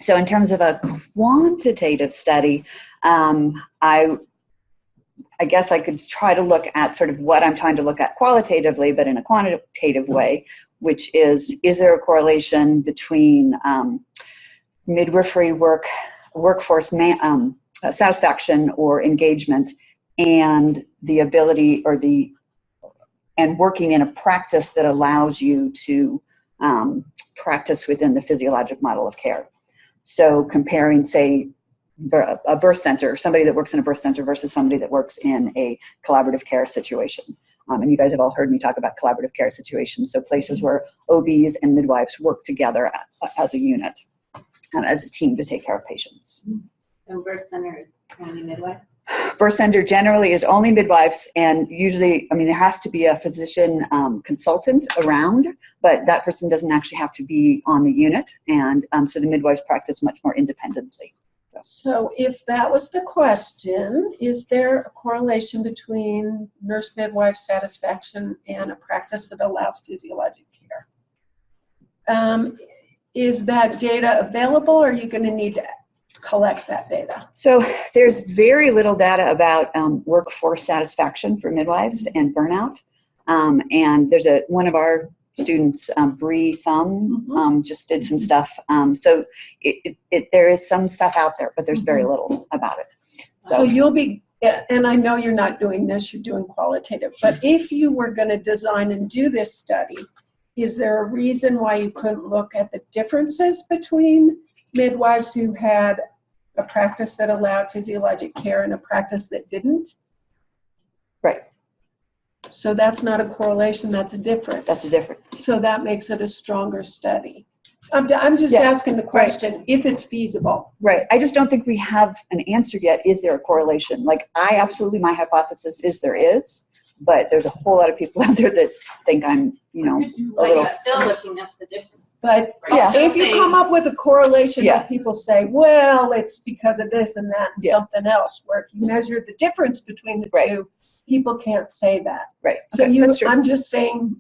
So in terms of a quantitative study, I guess I could try to look at sort of what I'm trying to look at qualitatively, but in a quantitative way, which is there a correlation between midwifery workforce satisfaction or engagement and the ability and working in a practice that allows you to practice within the physiologic model of care. So comparing, say, a birth center, somebody that works in a birth center versus somebody that works in a collaborative care situation. And you guys have all heard me talk about collaborative care situations. So places where OBs and midwives work together as a unit, as a team to take care of patients. And birth center is only midwife? Birth center generally is only midwives, and usually, there has to be a physician consultant around, but that person doesn't actually have to be on the unit, and so the midwives practice much more independently. So if that was the question, is there a correlation between nurse midwife satisfaction and a practice that allows physiologic care? Is that data available, or are you going to need to collect that data? So there's very little data about workforce satisfaction for midwives and burnout. And there's one of our students, Bree Thumb, just did some stuff. So there is some stuff out there, but there's very little about it. So you'll be, and I know you're not doing this, you're doing qualitative, but if you were going to design and do this study, is there a reason why you couldn't look at the differences between midwives who had a practice that allowed physiologic care and a practice that didn't? Right. So that's not a correlation, that's a difference. That's a difference. So that makes it a stronger study. I'm just asking the question, if it's feasible. Right. I just don't think we have an answer yet. Is there a correlation? Like, my hypothesis is there is, but there's a whole lot of people out there that think I'm, a little. Still looking up the difference. But if you come up with a correlation and people say, well, it's because of this and that and something else, where if you measure the difference between the two, people can't say that. Right. So Okay, I'm just saying,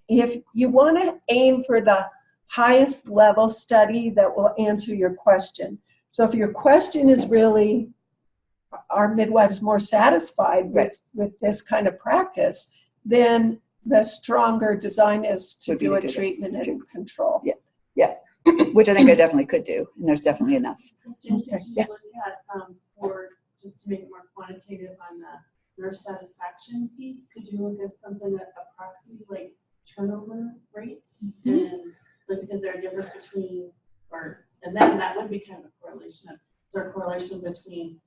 if you want to aim for the highest level study that will answer your question. So if your question is really, are midwives more satisfied with this kind of practice, then the stronger design is to do a treatment and control. Yeah, which I think I definitely could do, and there's definitely enough. Did you look at, for just to make it more quantitative on the nurse satisfaction piece, could you look at something that a proxy like turnover rates? And like, is there a difference between, and then that would be kind of a correlation of, is there a correlation between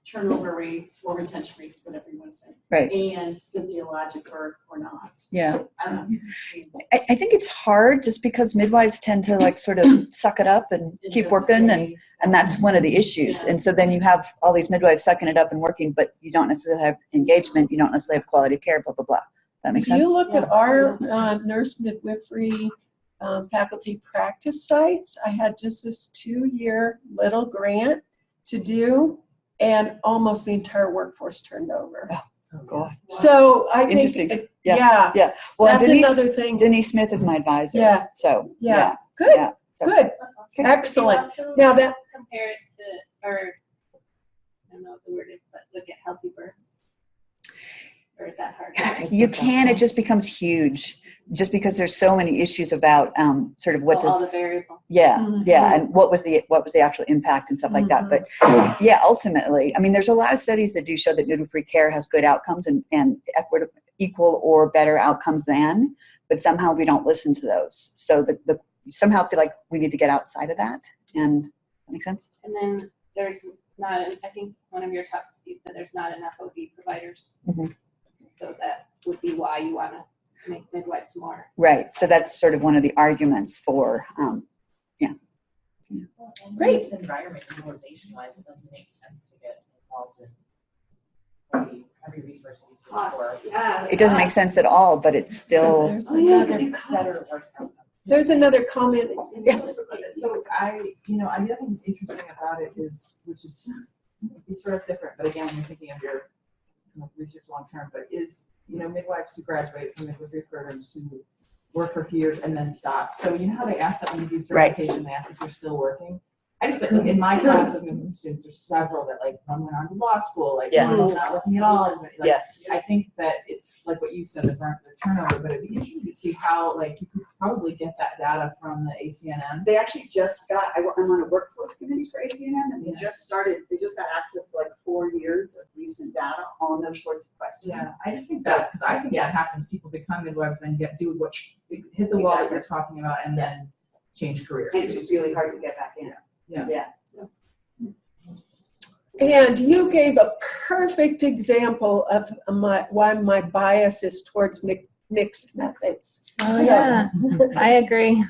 turnover rates or retention rates, whatever you want to say, right, and physiologic or not? Yeah. I don't know. I think it's hard just because midwives tend to like sort of suck it up and keep working, and that's one of the issues. And so then you have all these midwives sucking it up and working, but you don't necessarily have engagement, you don't necessarily have quality of care, blah, blah, blah. That makes sense? If you look at our nurse midwifery faculty practice sites, I had just this 2-year little grant to do, and almost the entire workforce turned over. Cool. So I think, interesting. Yeah. Well, that's Denise, another thing. Denise Smith is my advisor. Yeah. So Yeah. Good. Yeah. Good. Excellent. Now that compare it to, or I don't know what the word is, but look at healthy births. Or is that hard? You can. It just becomes huge, just because there's so many issues about sort of what does all the variables. Yeah, and what was the actual impact and stuff like that. But ultimately, there's a lot of studies that do show that midwifery care has good outcomes and equal or better outcomes than, but somehow we don't listen to those. So the somehow feel like we need to get outside of that. And that makes sense. And then there's not. I think one of your talks, you said there's not enough OB providers. So that would be why you want to make midwives more. Right. So that's sort of one of the arguments for, Great. This environment, utilization-wise, it doesn't make sense to get involved in every resource needs to work. It doesn't make sense at all, but it's still. there's another comment. Yes. So the other thing interesting about it is, which is sort of different, but again, when you're thinking of your research long term, but is midwives who graduate from midwifery programs who work for a few years and then stop. So you know how they ask that when you do Right. certification, they ask if you're still working? I just think in my class of students, there's several that like one went on to law school, like Yeah. one was not working at all. And, like, Yeah. I think that it's like what you said, the turnover, but it'd be interesting to see how like you could probably get that data from the ACNM. They actually just got, I'm on a workforce committee for ACNM, and they just got access to like 4 years of recent data on those sorts of questions. Yeah, I just think that, because I think that happens, people become midwives and do what, hit the wall that you're talking about and then change careers. And it's just really hard to get back in. Yeah. And you gave a perfect example of why my bias is towards mixed methods. Oh, So- yeah. I agree.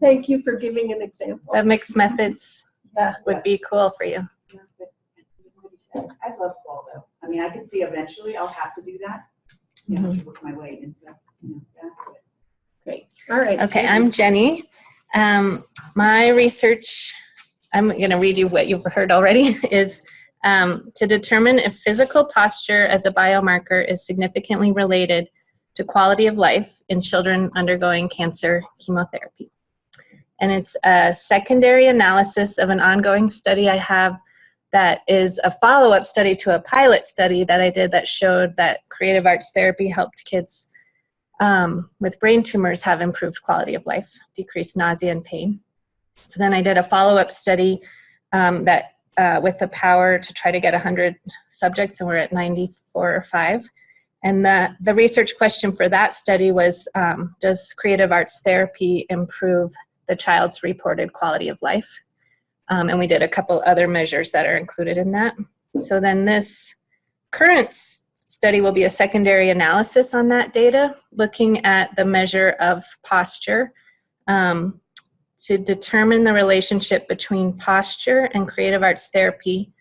Thank you for giving an example. The mixed methods would be cool for you. I love qual though. I mean, I could see eventually I'll have to do that, you know, to work my way into, that. Great. All right. Okay, I'm Jenny. My research, I'm going to read you what you've heard already, is to determine if physical posture as a biomarker is significantly related to quality of life in children undergoing cancer chemotherapy. And it's a secondary analysis of an ongoing study I have that is a follow-up study to a pilot study that I did that showed that creative arts therapy helped kids with brain tumors have improved quality of life, decreased nausea and pain. So then I did a follow-up study that with the power to try to get 100 subjects, and we're at 94 or 5. And the research question for that study was, does creative arts therapy improve the child's reported quality of life? And we did a couple other measures that are included in that. So then this current study will be a secondary analysis on that data, looking at the measure of posture to determine the relationship between posture and creative arts therapy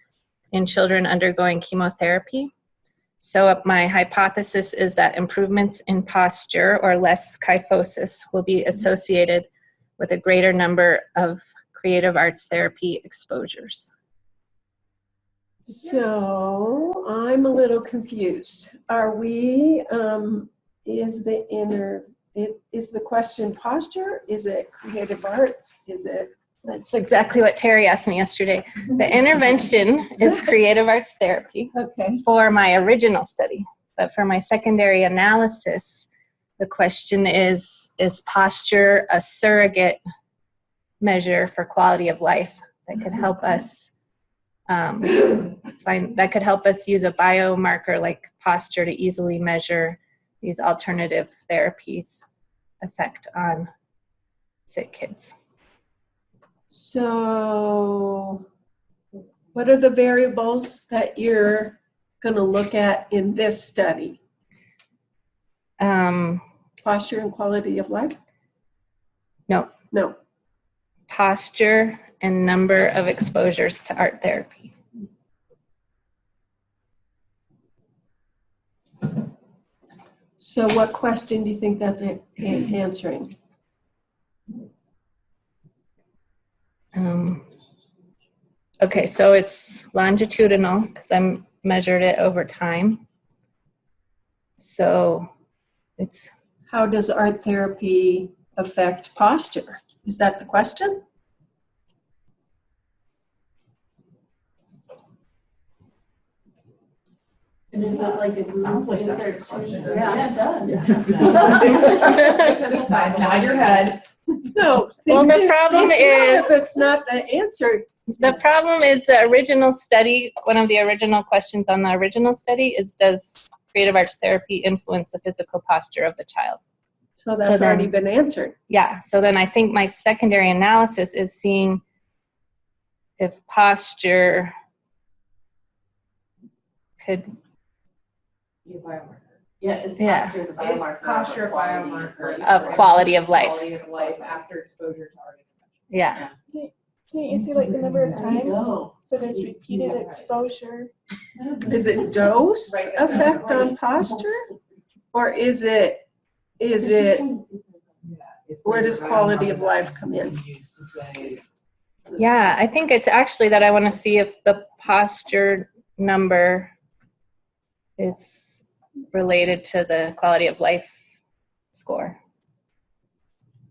in children undergoing chemotherapy. So my hypothesis is that improvements in posture or less kyphosis will be associated with a greater number of creative arts therapy exposures. So I'm a little confused. Are we, is the question posture? Is it creative arts? Is it? That's exactly what Terry asked me yesterday. The intervention is creative arts therapy for my original study. But for my secondary analysis, the question is posture a surrogate measure for quality of life that could help us use a biomarker like posture to easily measure these alternative therapies' effect on sick kids. So what are the variables that you're going to look at in this study? Posture and quality of life? No. No. Posture and number of exposures to art therapy. So what question do you think that's answering? Okay, so it's longitudinal because I measured it over time. So it's... How does art therapy affect posture? Is that the question? And is it like a Sounds like is that's there the two? question, Yeah, doesn't it it? does. Guys, nod your head. No. Well, the problem is... If it's not the answer. The problem is the original study, one of the original questions on the original study is, does creative arts therapy influence the physical posture of the child? So that's already been answered. Yeah, so then I think my secondary analysis is seeing if posture could... Be a biomarker. Yeah, is Yeah. posture the Is biomarker? posture a biomarker Of quality of life. Quality of life after exposure to art intervention. Yeah. Didn't you say like the number of There you times? go. So does repeated exposure? Is it dose effect on posture? Or is it, where does quality of life come in? Yeah, I think it's actually that I want to see if the posture number is related to the quality of life score.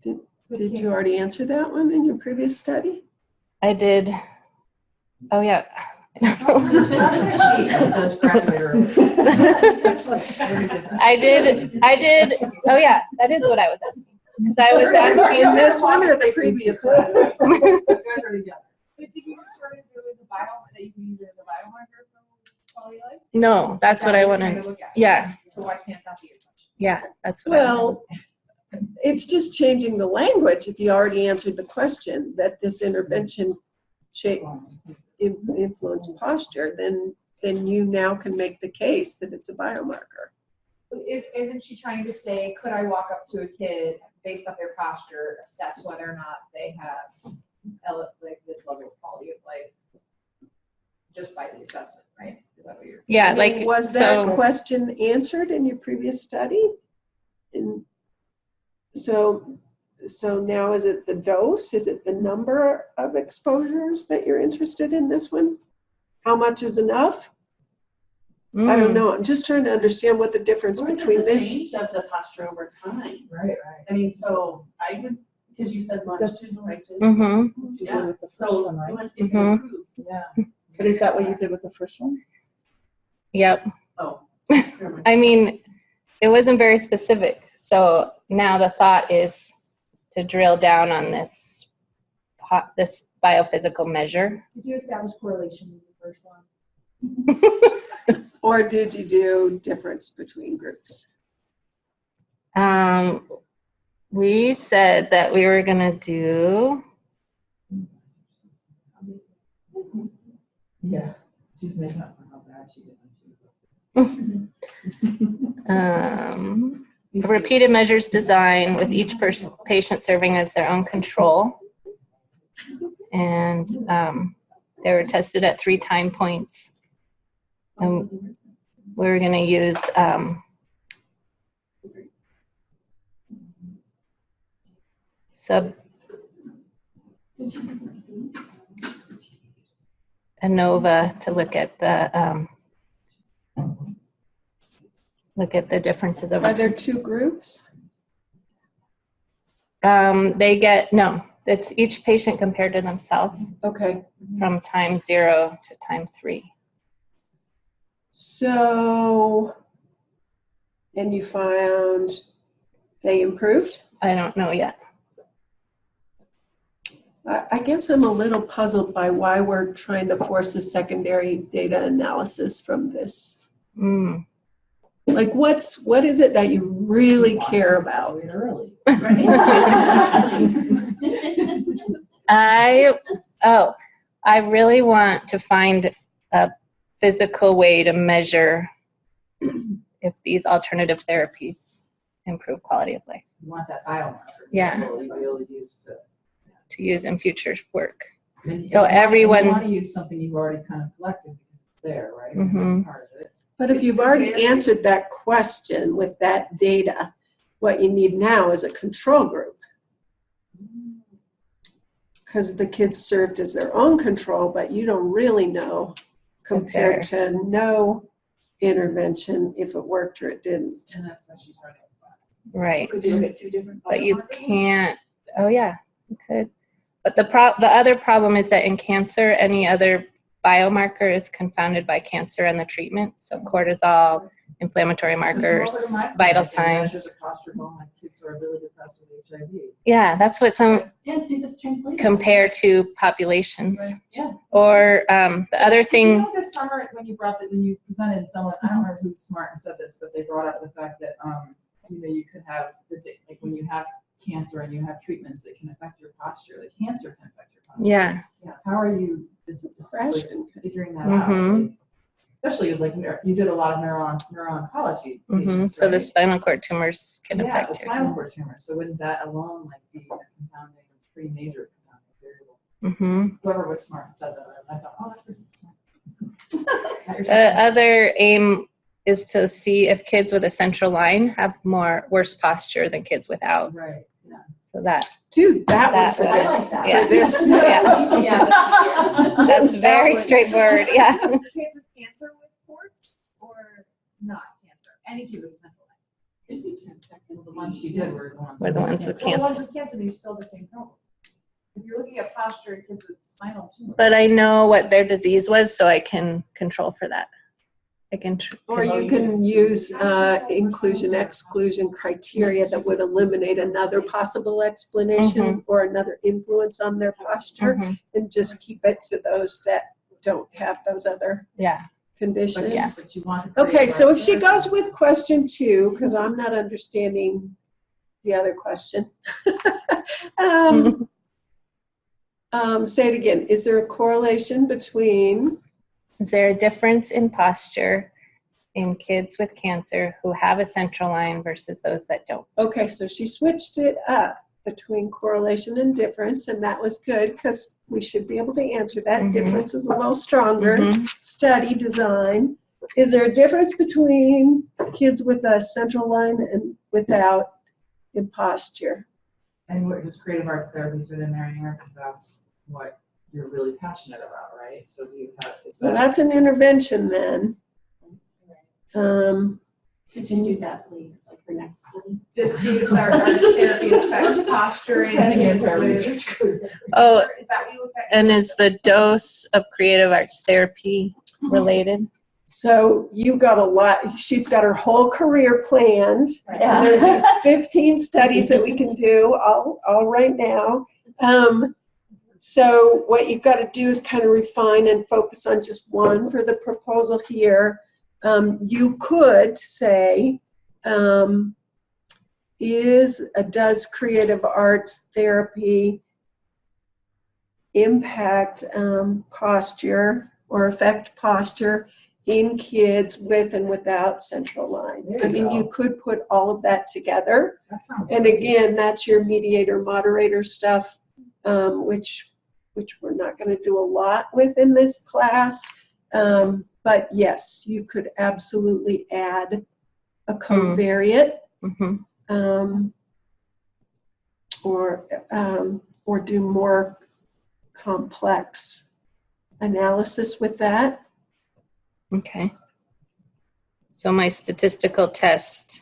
Did you already answer that one in your previous study? I did. Oh yeah. I did. Oh yeah, that is what I was asking. Because I was asking in this one or the previous one. But did you sort of do as a that you can use it as a biomarker for quality of life? No, that's what I you're want trying to. look at. Yeah, So why can't that be a question? yeah, that's what. I Well, it's just changing the language. If you already answered the question that this intervention influence posture, then you now can make the case that it's a biomarker. Isn't she trying to say, could I walk up to a kid based off their posture, assess whether or not they have like this level of quality of life just by the assessment, right? Is that what you're? Yeah, I mean, like was that so. question answered in your previous study? And so now is it the dose? Is it the number of exposures that you're interested in this one? How much is enough? I don't know. I'm just trying to understand what the difference between the this. change of the posture over time. Right. I mean, so I would, because you said longitudinal, right? Mm-hmm. You did with the first So one, you right? want to see if it Mhm. improves. Yeah. But is that what you did with the first one? Yep. Oh. I mean, it wasn't very specific. So now the thought is to drill down on this biophysical measure. Did you establish correlation in the first one? Or did you do difference between groups? We said that we were gonna do. Yeah, she's making up for how bad she did. A repeated measures design with each patient serving as their own control. And they were tested at 3 time points. And we were going to use ANOVA to look at the differences over Are there time. 2 groups? They get, no, it's each patient compared to themselves. Okay. From time 0 to time 3. So, and you found they improved? I don't know yet. I guess I'm a little puzzled by why we're trying to force a secondary data analysis from this. Like, what is it that you really care about? I really want to find a physical way to measure if these alternative therapies improve quality of life. You want that biomarker. Yeah. So you'll be able to use to use in future work. And So everyone. You want to use something you've already kind of collected because it's there, right? Mm-hmm. That's part of it. But if you've already answered that question with that data, what you need now is a control group. Because the kids served as their own control, but you don't really know compared to no intervention if it worked or it didn't. And that's why she's running a class. Right. Could you look at 2 different But you biomarkers? can't. Oh yeah, you could. But the other problem is that in cancer, any other biomarker is confounded by cancer and the treatment. So cortisol, inflammatory markers, vital signs. Measure the posture bone like kids who are really depressed with HIV. Yeah, that's what some Yeah, see if it's translated. compare to populations. Right. Yeah. Or the other Did you thing. know this summer when you presented someone, I don't remember who smart and said this, but they brought up the fact that you could have like when you have cancer and you have treatments that can affect your posture, like cancer can affect your posture. Yeah. How are you just figuring that Mm-hmm. out? Like, especially like you did a lot of neuro-oncology Mm-hmm. patients, So the right? spinal cord tumors can Yeah, affect the your. spinal cord tumor. So wouldn't that alone like be a compounding, pretty major compounding variable? Mm-hmm. Whoever was smart and said that, I thought, oh, that person's smart. The other aim is to see if kids with a central line have worse posture than kids without. Right. Yeah. So that. Dude, that one for was- this. yeah. For this. Yeah. That's very straightforward. Yeah. Kids with cancer with ports or not cancer? Any kid with a central line. The ones you did were the ones. Were the ones with Well, the cancer. ones with cancer, you still have the same problem. If you're looking at posture in kids with spinal tumor. But I know what their disease was, so I can control for that. I can. Or you can use inclusion-exclusion criteria that would eliminate another possible explanation or another influence on their posture, and just keep it to those that don't have those other conditions. But you want Okay, so if she goes with question 2, because I'm not understanding the other question. Say it again. Is there a correlation between? Is there a difference in posture in kids with cancer who have a central line versus those that don't? Okay, so she switched it up between correlation and difference, and that was good because we should be able to answer that. Difference is a little stronger. Study design. Is there a difference between kids with a central line and without in posture? And what does creative arts therapy fit in there anywhere? Because that's what you're really passionate about, right? So do you have, So that's an intervention then. Could you do that later, like for next study? Does creative arts therapy affect posturing in kids with? Oh, Is that what you look at? and is the dose of creative arts therapy related? So you got a lot. She's got her whole career planned. Yeah. There's these 15 studies that we can do all right now. So what you've got to do is kind of refine and focus on just one for the proposal here. You could say, does creative arts therapy impact posture or affect posture in kids with and without central line? I mean, you could put all of that together. And again, that's your mediator moderator stuff, which we're not going to do a lot with in this class. But yes, you could absolutely add a covariate or do more complex analysis with that. Okay. So my statistical test,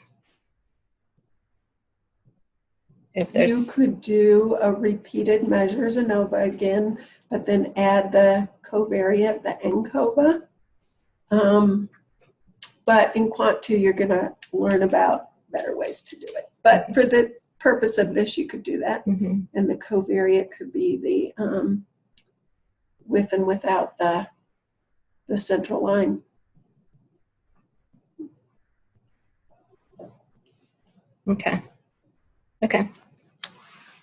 if there's... You could do a repeated measures ANOVA again, but then add the covariate, the NCOVA. But in Quant 2, you're going to learn about better ways to do it. But for the purpose of this, you could do that. And the covariate could be the with and without the central line. Okay.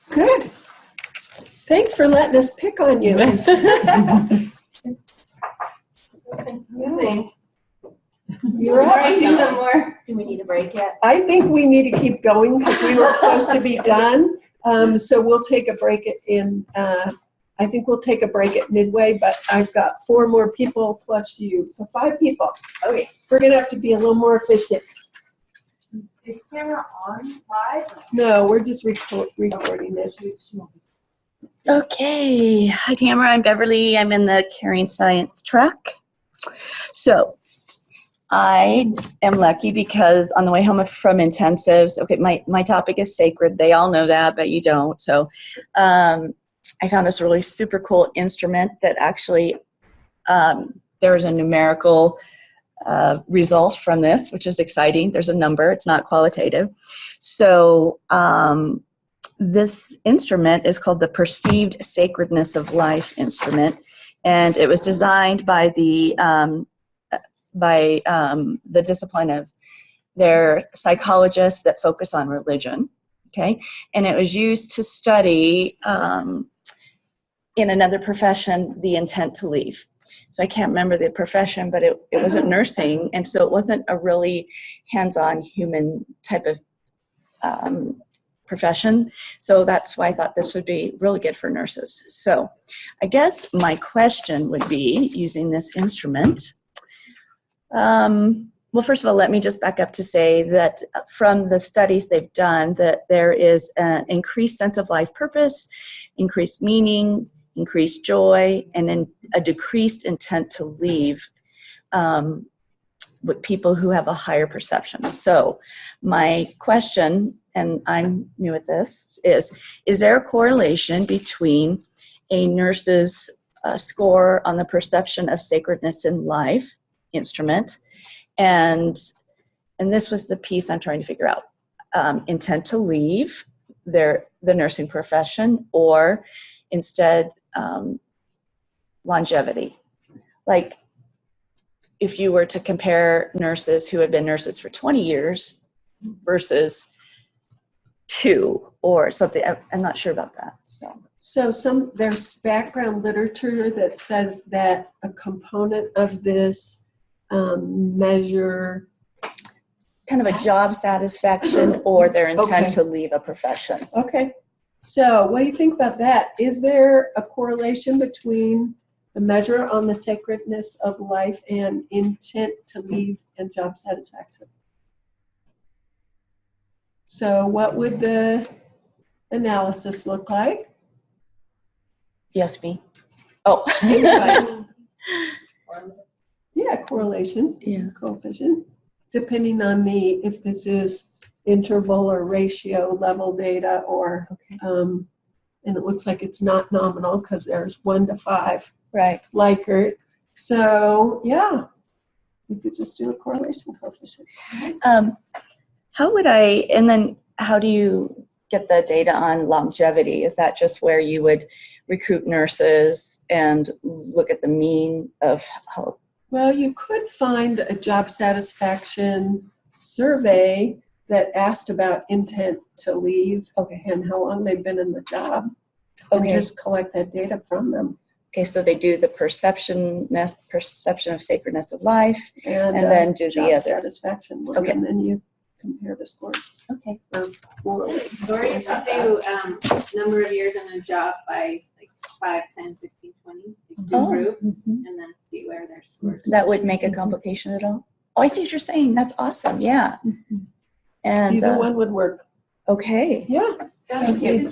Good. Thanks for letting us pick on you. You think? You're right. Do we need a break yet? I think we need to keep going because we were supposed to be done. So we'll take a break I think we'll take a break at midway, but I've got 4 more people plus you. So 5 people. Okay. We're going to have to be a little more efficient. Is Tamara on live? No, we're just recording it. Okay. Hi, Tamara. I'm Beverly. I'm in the Caring Science track. So I am lucky because on the way home from intensives, okay, my topic is sacred. They all know that, but you don't. So I found this really super cool instrument that actually there is a numerical result from this, which is exciting. There's a number. It's not qualitative. So this instrument is called the Perceived Sacredness of Life instrument, and it was designed by the discipline of their psychologists that focus on religion. Okay, and it was used to study in another profession the intent to leave. So I can't remember the profession, but it wasn't nursing, and so it wasn't a really hands-on human type of profession. So that's why I thought this would be really good for nurses. So I guess my question would be, using this instrument, well, first of all, let me just back up to say that from the studies they've done, that there is an increased sense of life purpose, increased meaning, increased joy, and then a decreased intent to leave with people who have a higher perception. So my question, and I'm new at this, is there a correlation between a nurse's score on the perception of sacredness in life instrument, and this was the piece I'm trying to figure out, intent to leave the nursing profession, or instead longevity? Like, if you were to compare nurses who had been nurses for 20 years versus 2 or something, I'm not sure about that. So there's background literature that says that a component of this measure kind of a job satisfaction or their intent Okay. to leave a profession. Okay. So what do you think about that? Is there a correlation between the measure on the sacredness of life and intent to leave and job satisfaction? So what would the analysis look like? Yes, me. Oh. Anybody? Yeah, correlation. Yeah. Coefficient. Depending on if this is interval or ratio level data, or and it looks like it's not nominal because there's 1 to 5 Right. Likert. So yeah, you could just do a correlation coefficient. How would and then how do you get the data on longevity? Is that just where you would recruit nurses and look at the mean of how? Well, you could find a job satisfaction survey that asked about intent to leave and how long they've been in the job, and just collect that data from them. Okay, so they do the perception of sacredness of life, and then do job the other satisfaction one, and then you compare the scores. Okay. Or correlate. Or you should do number of years in a job by like 5, 10, 15, 20. Do groups and then see where their scores. That would make a complication at all? Oh, I see what you're saying. That's awesome. Yeah. And Either one would work. Okay. Yeah. Thank you.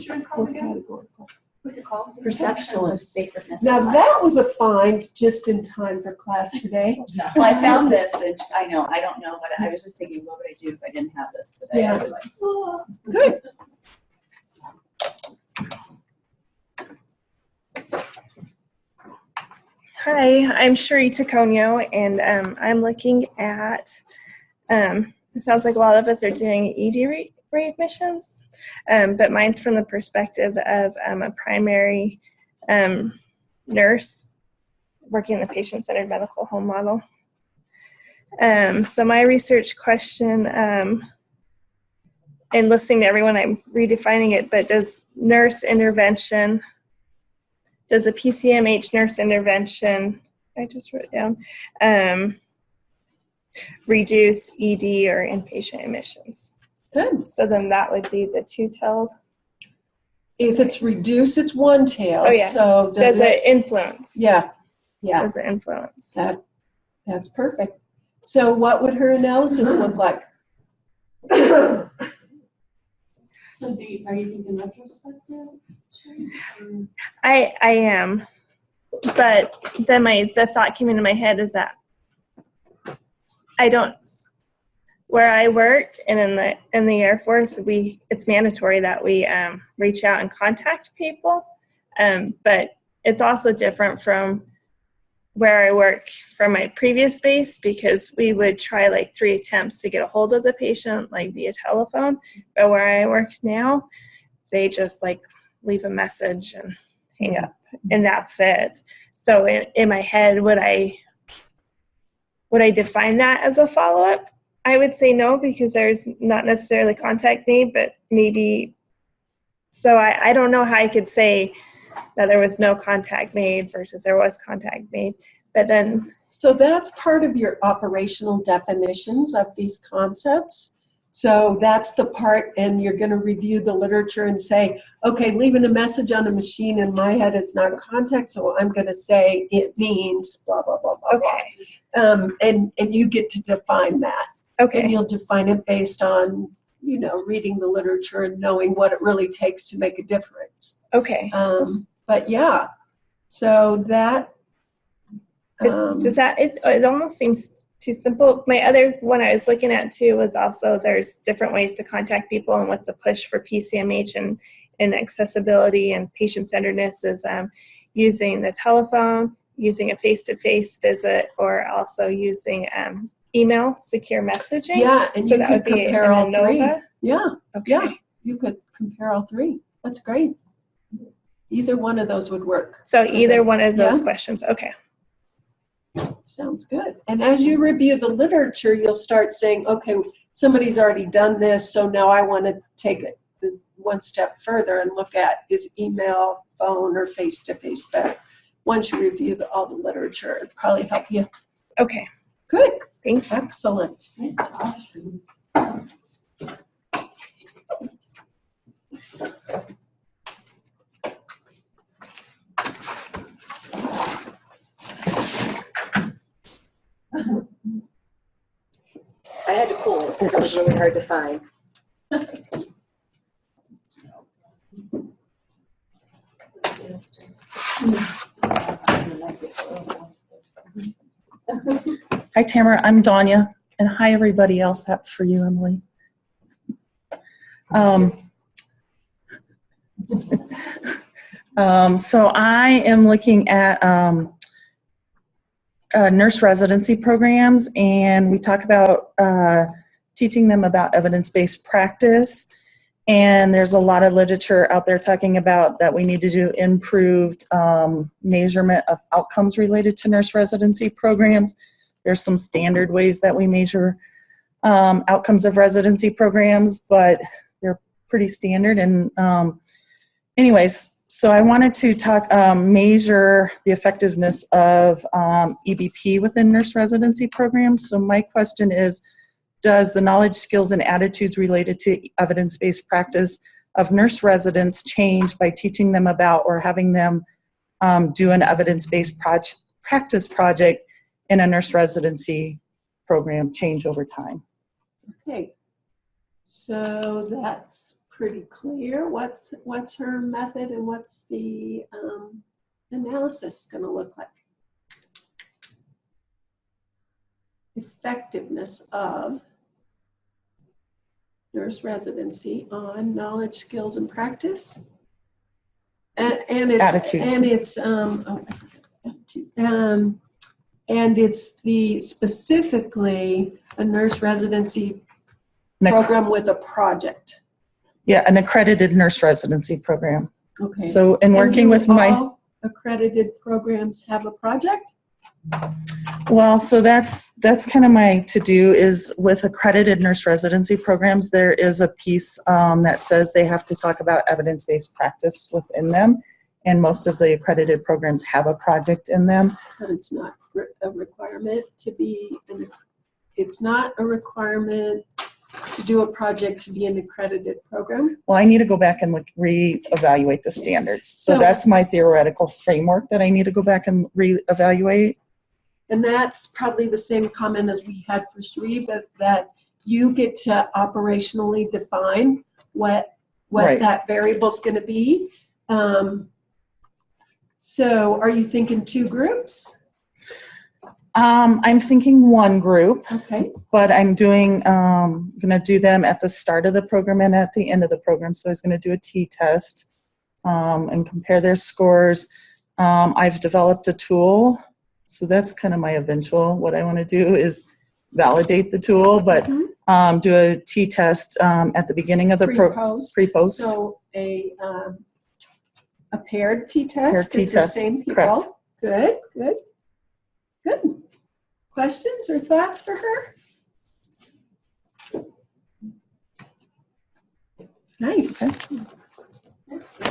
What's it called? Perception of sacredness. Now that was a find just in time for class today. Well, I found this, and I don't know what I was just thinking. What would I do if I didn't have this today? Yeah. I'd be like, oh. Good. Hi, I'm Sheree Taconio, and I'm looking at, it sounds like a lot of us are doing ED readmissions, but mine's from the perspective of a primary nurse working in the patient-centered medical home model. So my research question, and listening to everyone, I'm redefining it, but does a PCMH nurse intervention, I just wrote down, reduce ED or inpatient admissions? Good. So then that would be the two-tailed. If it's reduced, it's one-tailed. Oh, yeah. So does it influence? Yeah. Yeah. Does it influence? That's perfect. So what would her analysis look like? So are you thinking retrospective? I am, but then the thought came into my head is that where I work and in the Air Force, it's mandatory that we reach out and contact people, but it's also different from where I work from my previous base, because we would try like 3 attempts to get a hold of the patient, like via telephone. But where I work now, they just like leave a message and hang up, and that's it. So in my head, would I define that as a follow-up? I would say no, because there's not necessarily contact made, but maybe. So I don't know how I could say that there was no contact made versus there was contact made, but then. So that's part of your operational definitions of these concepts. So that's the part, and you're going to review the literature and say, okay, leaving a message on a machine in my head is not contact, so I'm going to say it means blah, blah, blah, blah, blah. And you get to define that. Okay. And you'll define it based on, reading the literature and knowing what it really takes to make a difference. Okay. But yeah, so that. It almost seems too simple. My other one I was looking at too was also there's different ways to contact people, and with the push for PCMH and accessibility and patient-centeredness is using the telephone, using a face-to-face visit, or also using email, secure messaging. Yeah, and So you that could would be compare all three. ANOVA. Yeah, Okay. yeah, you could compare all three. That's great. Either one of those would work. So either this. one of those Yeah. questions. Okay. Sounds good. And as you review the literature, you'll start saying, okay, somebody's already done this, so now I want to take it one step further and look at is email, phone, or face-to-face better. Once you review all the literature, it'll probably help you. Okay. Good. Thank you. Excellent. Nice job. I had to pull it because it was really hard to find. Hi, Tamara. I'm Danya. And hi, everybody else. That's for you, Emily. So I am looking at nurse residency programs, and we talk about teaching them about evidence-based practice. And there's a lot of literature out there talking about that we need to do improved measurement of outcomes related to nurse residency programs. There's some standard ways that we measure outcomes of residency programs, but they're pretty standard. And anyways, so I wanted to talk, measure the effectiveness of EBP within nurse residency programs. So my question is, does the knowledge, skills, and attitudes related to evidence-based practice of nurse residents change by teaching them about or having them do an evidence-based practice project in a nurse residency program change over time? Okay. So that's pretty clear. What's her method and what's the analysis going to look like? Effectiveness of nurse residency on knowledge, skills, and practice, and it's attitudes. And it's the specifically a nurse residency program with a project. Yeah, an accredited nurse residency program. Okay. So in working with my accredited programs have a project? Well, so that's kind of my to-do is with accredited nurse residency programs, there is a piece that says they have to talk about evidence-based practice within them. And most of the accredited programs have a project in them. But it's not a requirement to be, it's not a requirement to do a project to be an accredited program? Well, I need to go back and reevaluate the standards. So that's my theoretical framework that I need to go back and reevaluate. And that's probably the same comment as we had for Sri, but that you get to operationally define what Right. that variable is going to be. So are you thinking 2 groups? I'm thinking 1 group. Okay. But I'm doing, going to do them at the start of the program and at the end of the program. So I was going to do a t-test and compare their scores. I've developed a tool. So that's kind of my eventual, what I want to do is validate the tool, but do a t-test at the beginning of the pre-post. So a paired t-test. Paired It's the t-test, same people. correct. Good, good, good. Questions or thoughts for her? Nice. Okay.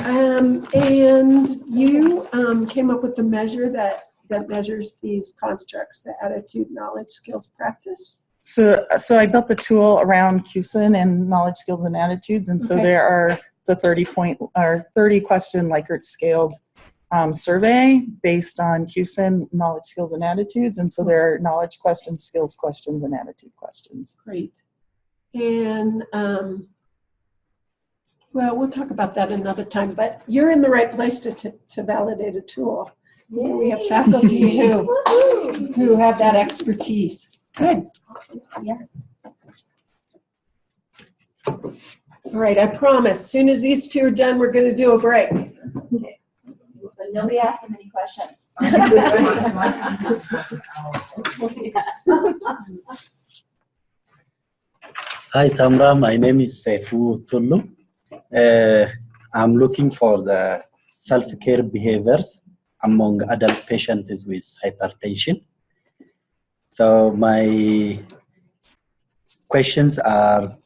And you came up with the measure that measures these constructs, the attitude, knowledge, skills, practice. So I built the tool around QSIN and knowledge, skills, and attitudes. And so Okay. there are, it's a 30 question Likert scaled survey based on QSIN, knowledge, skills, and attitudes. And so there are knowledge questions, skills questions, and attitude questions. Great. And well, we'll talk about that another time, but you're in the right place to validate a tool. We have faculty who have that expertise. Good. Yeah. All right, I promise, as soon as these two are done, we're going to do a break. Okay. But nobody asked him any questions. Hi Tamra, my name is Saifu Tullu. I'm looking for the self-care behaviors among adult patients with hypertension. So my questions are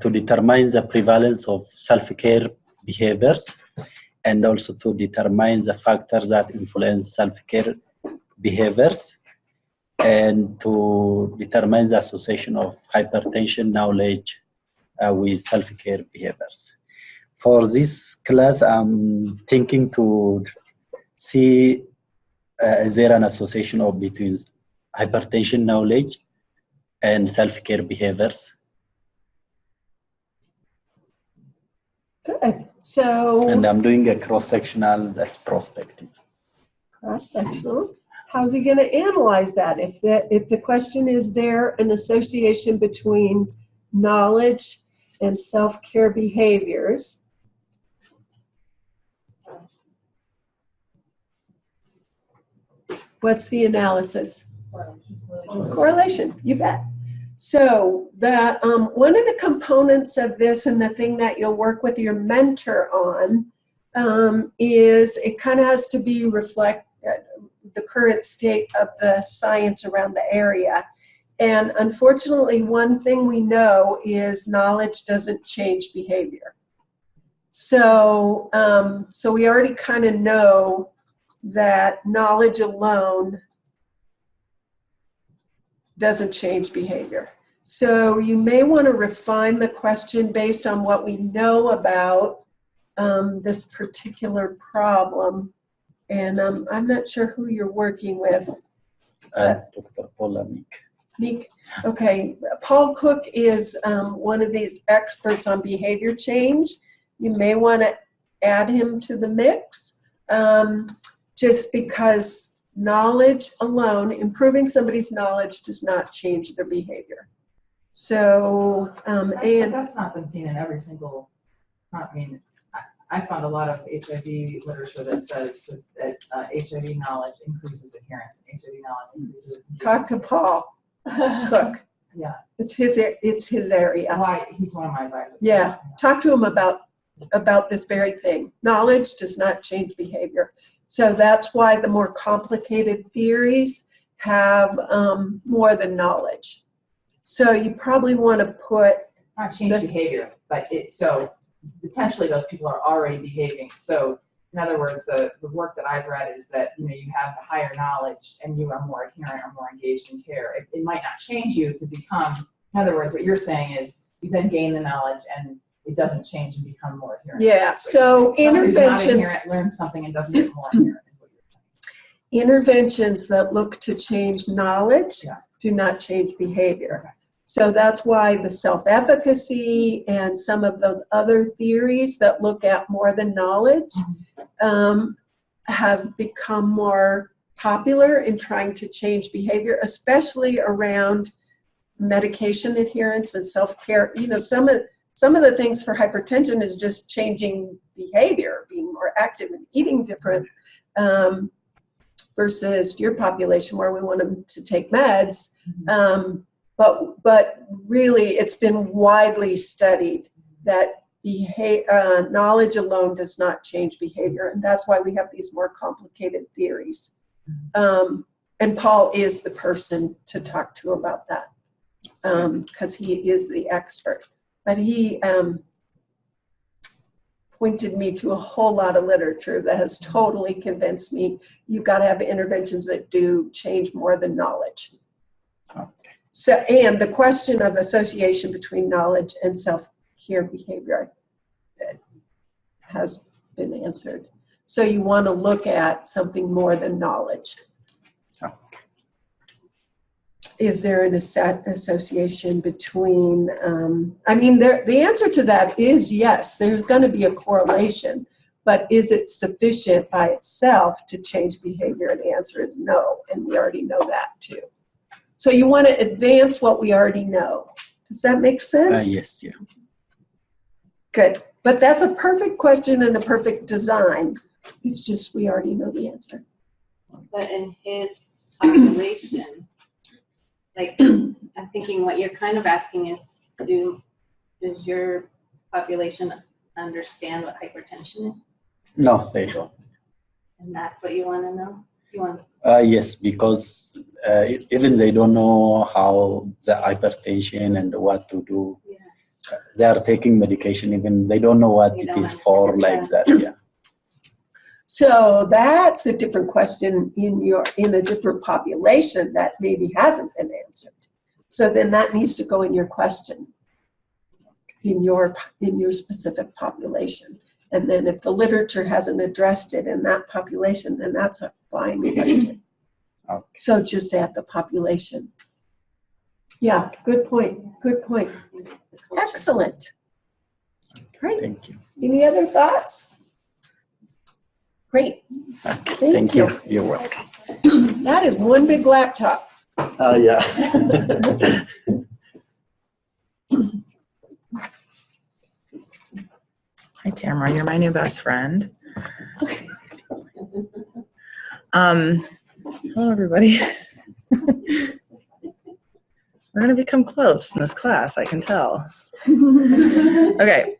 to determine the prevalence of self-care behaviors and also to determine the factors that influence self-care behaviors and to determine the association of hypertension knowledge with self-care behaviors. For this class, I'm thinking to see is there an association of between hypertension knowledge and self-care behaviors. Good. So. And I'm doing a cross-sectional, that's prospective. Cross-sectional. How's he going to analyze that? If the question is there an association between knowledge and self-care behaviors? What's the analysis? Correlation, you bet. So the one of the components of this and the thing that you'll work with your mentor on is it kind of has to be reflect the current state of the science around the area. And unfortunately, one thing we know is knowledge doesn't change behavior. So, so we already kind of know that knowledge alone doesn't change behavior. So you may want to refine the question based on what we know about this particular problem. And I'm not sure who you're working with. Dr. Paula Meek. Meek. Okay. Paul Cook is one of these experts on behavior change. You may want to add him to the mix just because knowledge alone, improving somebody's knowledge does not change their behavior. So, and that's not been seen in every single, I mean, I found a lot of HIV literature that says that HIV knowledge increases adherence. HIV knowledge increases. Talk to Paul Cook. Yeah. It's his area. Why? He's one of my advisors. Yeah. Talk to him about this very thing. Knowledge does not change behavior. So that's why the more complicated theories have more than knowledge. So you probably want to put not change behavior, but so potentially those people are already behaving. So in other words, the work that I've read is that you have the higher knowledge and you are more adherent or more engaged in care. It might not change you to become. In other words, what you're saying is you then gain the knowledge and it doesn't change and become more adherent. Yeah. So interventions learns something and doesn't get more adherent. Interventions that look to change knowledge do not change behavior. Okay. So that's why the self-efficacy and some of those other theories that look at more than knowledge have become more popular in trying to change behavior, especially around medication adherence and self-care. Some of the things for hypertension is just changing behavior, being more active and eating different, versus your population where we want them to take meds. But really, it's been widely studied that knowledge alone does not change behavior, and that's why we have these more complicated theories. And Paul is the person to talk to about that because he is the expert. But he pointed me to a whole lot of literature that has totally convinced me you've got to have interventions that do change more than knowledge. So, and the question of association between knowledge and self-care behavior has been answered. So you want to look at something more than knowledge. Is there an association between, the answer to that is yes, there's going to be a correlation, but is it sufficient by itself to change behavior? And the answer is no, and we already know that too. So you want to advance what we already know. Does that make sense? Yes, yeah. Good. But that's a perfect question and a perfect design. It's just we already know the answer. But in his population, like, I'm thinking what you're kind of asking is, does your population understand what hypertension is? No, they don't. And that's what you want to know? You want Yes, because even they don't know how the hypertension and what to do. Yeah. They are taking medication, even they don't know what it is for, like that. Yeah. So that's a different question in a different population that maybe hasn't been answered. So then that needs to go in your question in your specific population. And then if the literature hasn't addressed it in that population, then that's a fine question. Okay. So just add the population. Yeah, good point. Good point. Excellent. Great. Thank you. Any other thoughts? Great. Thank you. You're welcome. That is one big laptop. Yeah. Hi, Tamara. You're my new best friend. Hello, everybody. We're going to become close in this class, I can tell. Okay.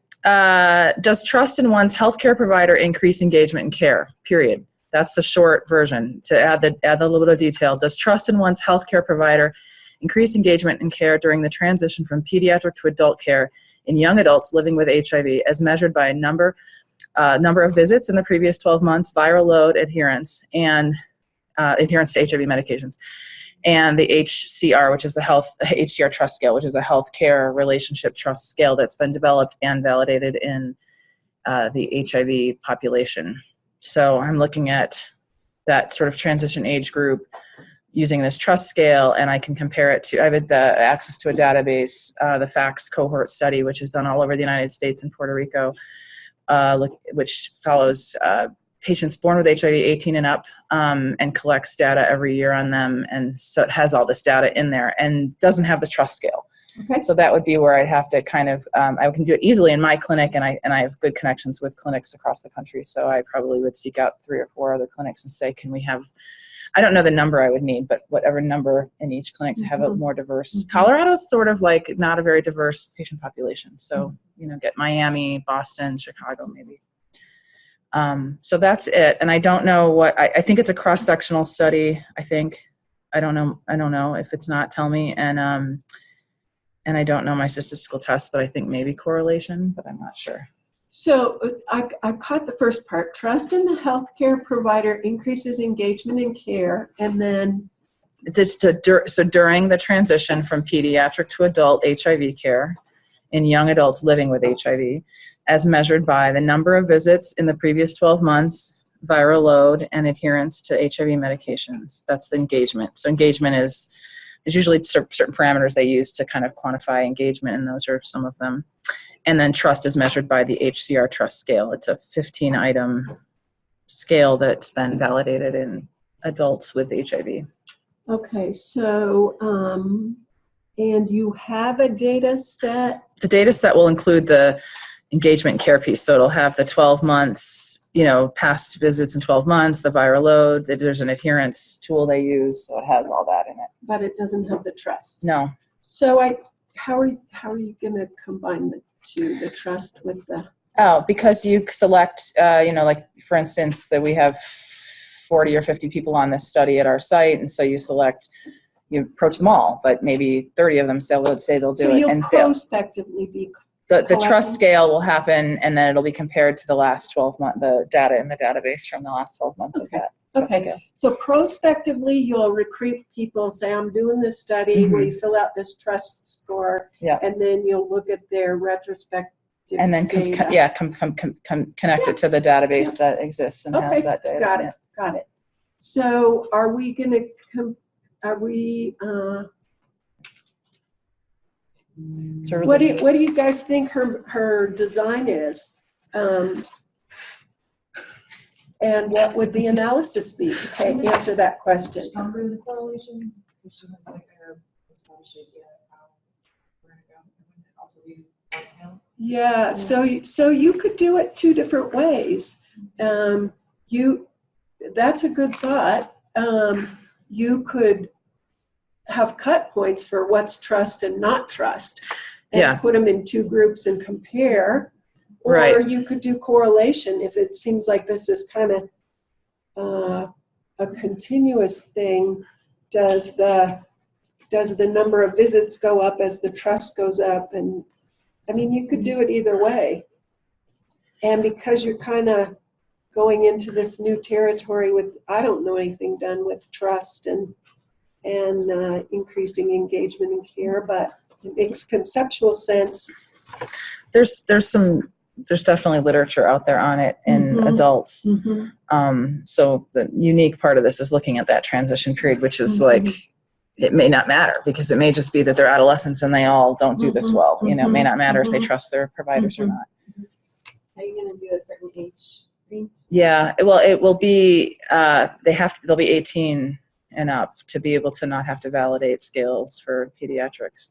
Does trust in one's healthcare provider increase engagement in care? Period. That's the short version. To add the little bit of detail, does trust in one's healthcare provider increase engagement in care during the transition from pediatric to adult care in young adults living with HIV, as measured by number of visits in the previous 12 months, viral load adherence, and adherence to HIV medications, and the HCR, which is the HCR trust scale, which is a healthcare relationship trust scale that's been developed and validated in the HIV population. So I'm looking at that sort of transition age group using this trust scale, and I can compare it to, I have access to a database, the FACS cohort study, which is done all over the United States and Puerto Rico, which follows patients born with HIV 18 and up, and collects data every year on them. And so it has all this data in there and doesn't have the trust scale. Okay. So that would be where I'd have to kind of, I can do it easily in my clinic, and I have good connections with clinics across the country. So I probably would seek out 3 or 4 other clinics and say, can we have, I don't know the number I would need, but whatever number in each clinic to have a more diverse. Colorado's sort of like not a very diverse patient population. So, get Miami, Boston, Chicago, maybe. So that's it. And I don't know what, I think it's a cross-sectional study. I think, I don't know. If it's not, tell me. And I don't know my statistical test, but I think maybe correlation, but I'm not sure. So I caught the first part. Trust in the healthcare provider increases engagement in care, and then so during the transition from pediatric to adult HIV care in young adults living with HIV, as measured by the number of visits in the previous 12 months, viral load, and adherence to HIV medications. That's the engagement. So engagement is usually certain parameters they use to kind of quantify engagement, and those are some of them. And then trust is measured by the HCR trust scale. It's a 15-item scale that's been validated in adults with HIV. Okay, so, and you have a data set? The data set will include the engagement care piece. So it'll have the 12 months, past visits in 12 months, the viral load, there's an adherence tool they use, so it has all that in it. But it doesn't have the trust. No. So how are you going to combine the trust with the? Oh, because you select, like for instance, that we have 40 or 50 people on this study at our site, and so you approach them all, but maybe 30 of them say they'll do it. So you'll prospectively be. The trust scale will happen, and then it'll be compared to the last 12 months, the data in the database from the last 12 months of that. Okay, so prospectively, you'll recruit people, say, I'm doing this study, where you fill out this trust score, and then you'll look at their retrospective and then data. connect it to the database that exists and has that data. Got it. So are we going to, what do you guys think her design is? And what would the analysis be to answer that question? Stronger the correlation? Because she has like a established idea of how we're gonna go. And then also do email. Yeah, so you could do it two different ways. That's a good thought. You could have cut points for what's trust and not trust, and put them in two groups and compare. Or you could do correlation if it seems like this is kind of a continuous thing. Does the number of visits go up as the trust goes up? And I mean, you could do it either way. And because you're kind of going into this new territory with, I don't know anything done with trust and increasing engagement and care, but it makes conceptual sense. There's definitely literature out there on it in adults. So the unique part of this is looking at that transition period, which is like, it may not matter because it may just be that they're adolescents and they all don't do this well. You know, it may not matter if they trust their providers or not. Are you going to do a certain age range? Yeah, well, it will be, they'll be 18 and up to be able to not have to validate scales for pediatrics.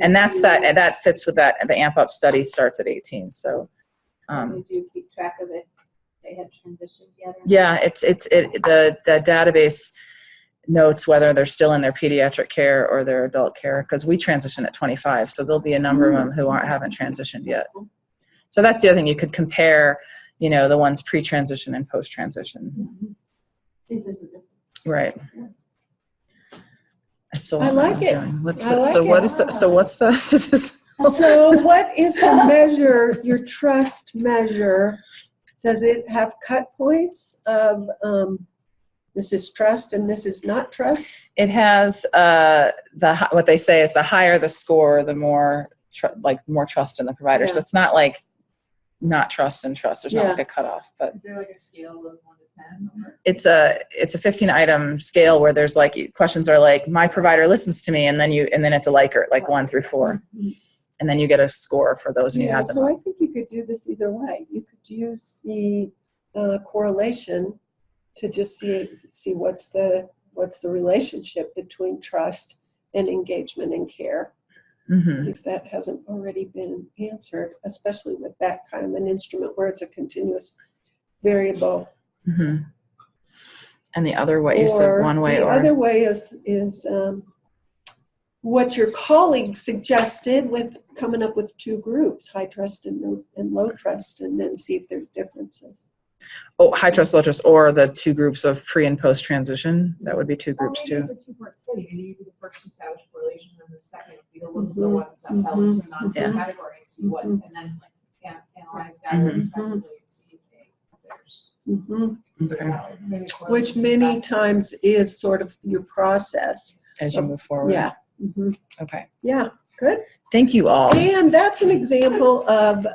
And that fits with that. The AMP Up study starts at 18. So, did you keep track of it? They had transitioned yet? Yeah, the database notes whether they're still in their pediatric care or their adult care, because we transition at 25. So there'll be a number of them who haven't transitioned yet. So that's the other thing. You could compare, you know, the ones pre-transition and post-transition. See if there's a difference. Right. So I like it. So what is the measure, your trust measure? Does it have cut points of this is trust and this is not trust? It has what they say is the higher the score, the more more trust in the provider. So it's not like not trust and trust. There's not like a cutoff, but is there like a scale of 1 to 10? Or? It's a 15-item scale where there's like questions are like, my provider listens to me, and then it's a Likert, like 1 through 4, and then you get a score for those, and you add them. So I think you could do this either way. You could use the correlation to just see what's the relationship between trust and engagement and care. If that hasn't already been answered, especially with that kind of an instrument where it's a continuous variable. And the other way, you said one way, the other way is what your colleague suggested with coming up with two groups, high trust and low trust, and then see if there's differences. Oh, high trust, low trust, or the two groups of pre and post transition. That would be two groups too. It's a two-part study. Maybe you do the first to establish correlation, and the second you look at the ones that fell into a non-trust category and see what, and then analyze data effectively and see if there's. Which many times is sort of your process as you move forward. Yeah. Okay. Yeah. Good. Thank you all. And that's an example of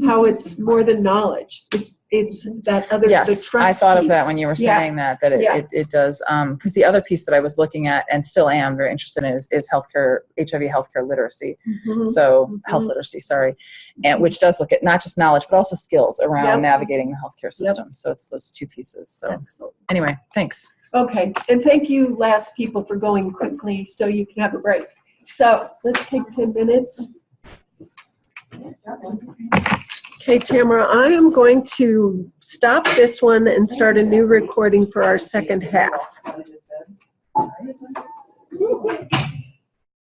how it's more than knowledge. It's that other, the trust I thought piece. of that when you were saying that it does, because the other piece that I was looking at and still am very interested in is healthcare, HIV healthcare literacy. So health literacy, sorry, and which does look at not just knowledge, but also skills around navigating the healthcare system. So it's those two pieces. So anyway, thanks. Okay, and thank you last people for going quickly so you can have a break. So let's take 10 minutes. Okay, Tamara, I am going to stop this one and start a new recording for our second half.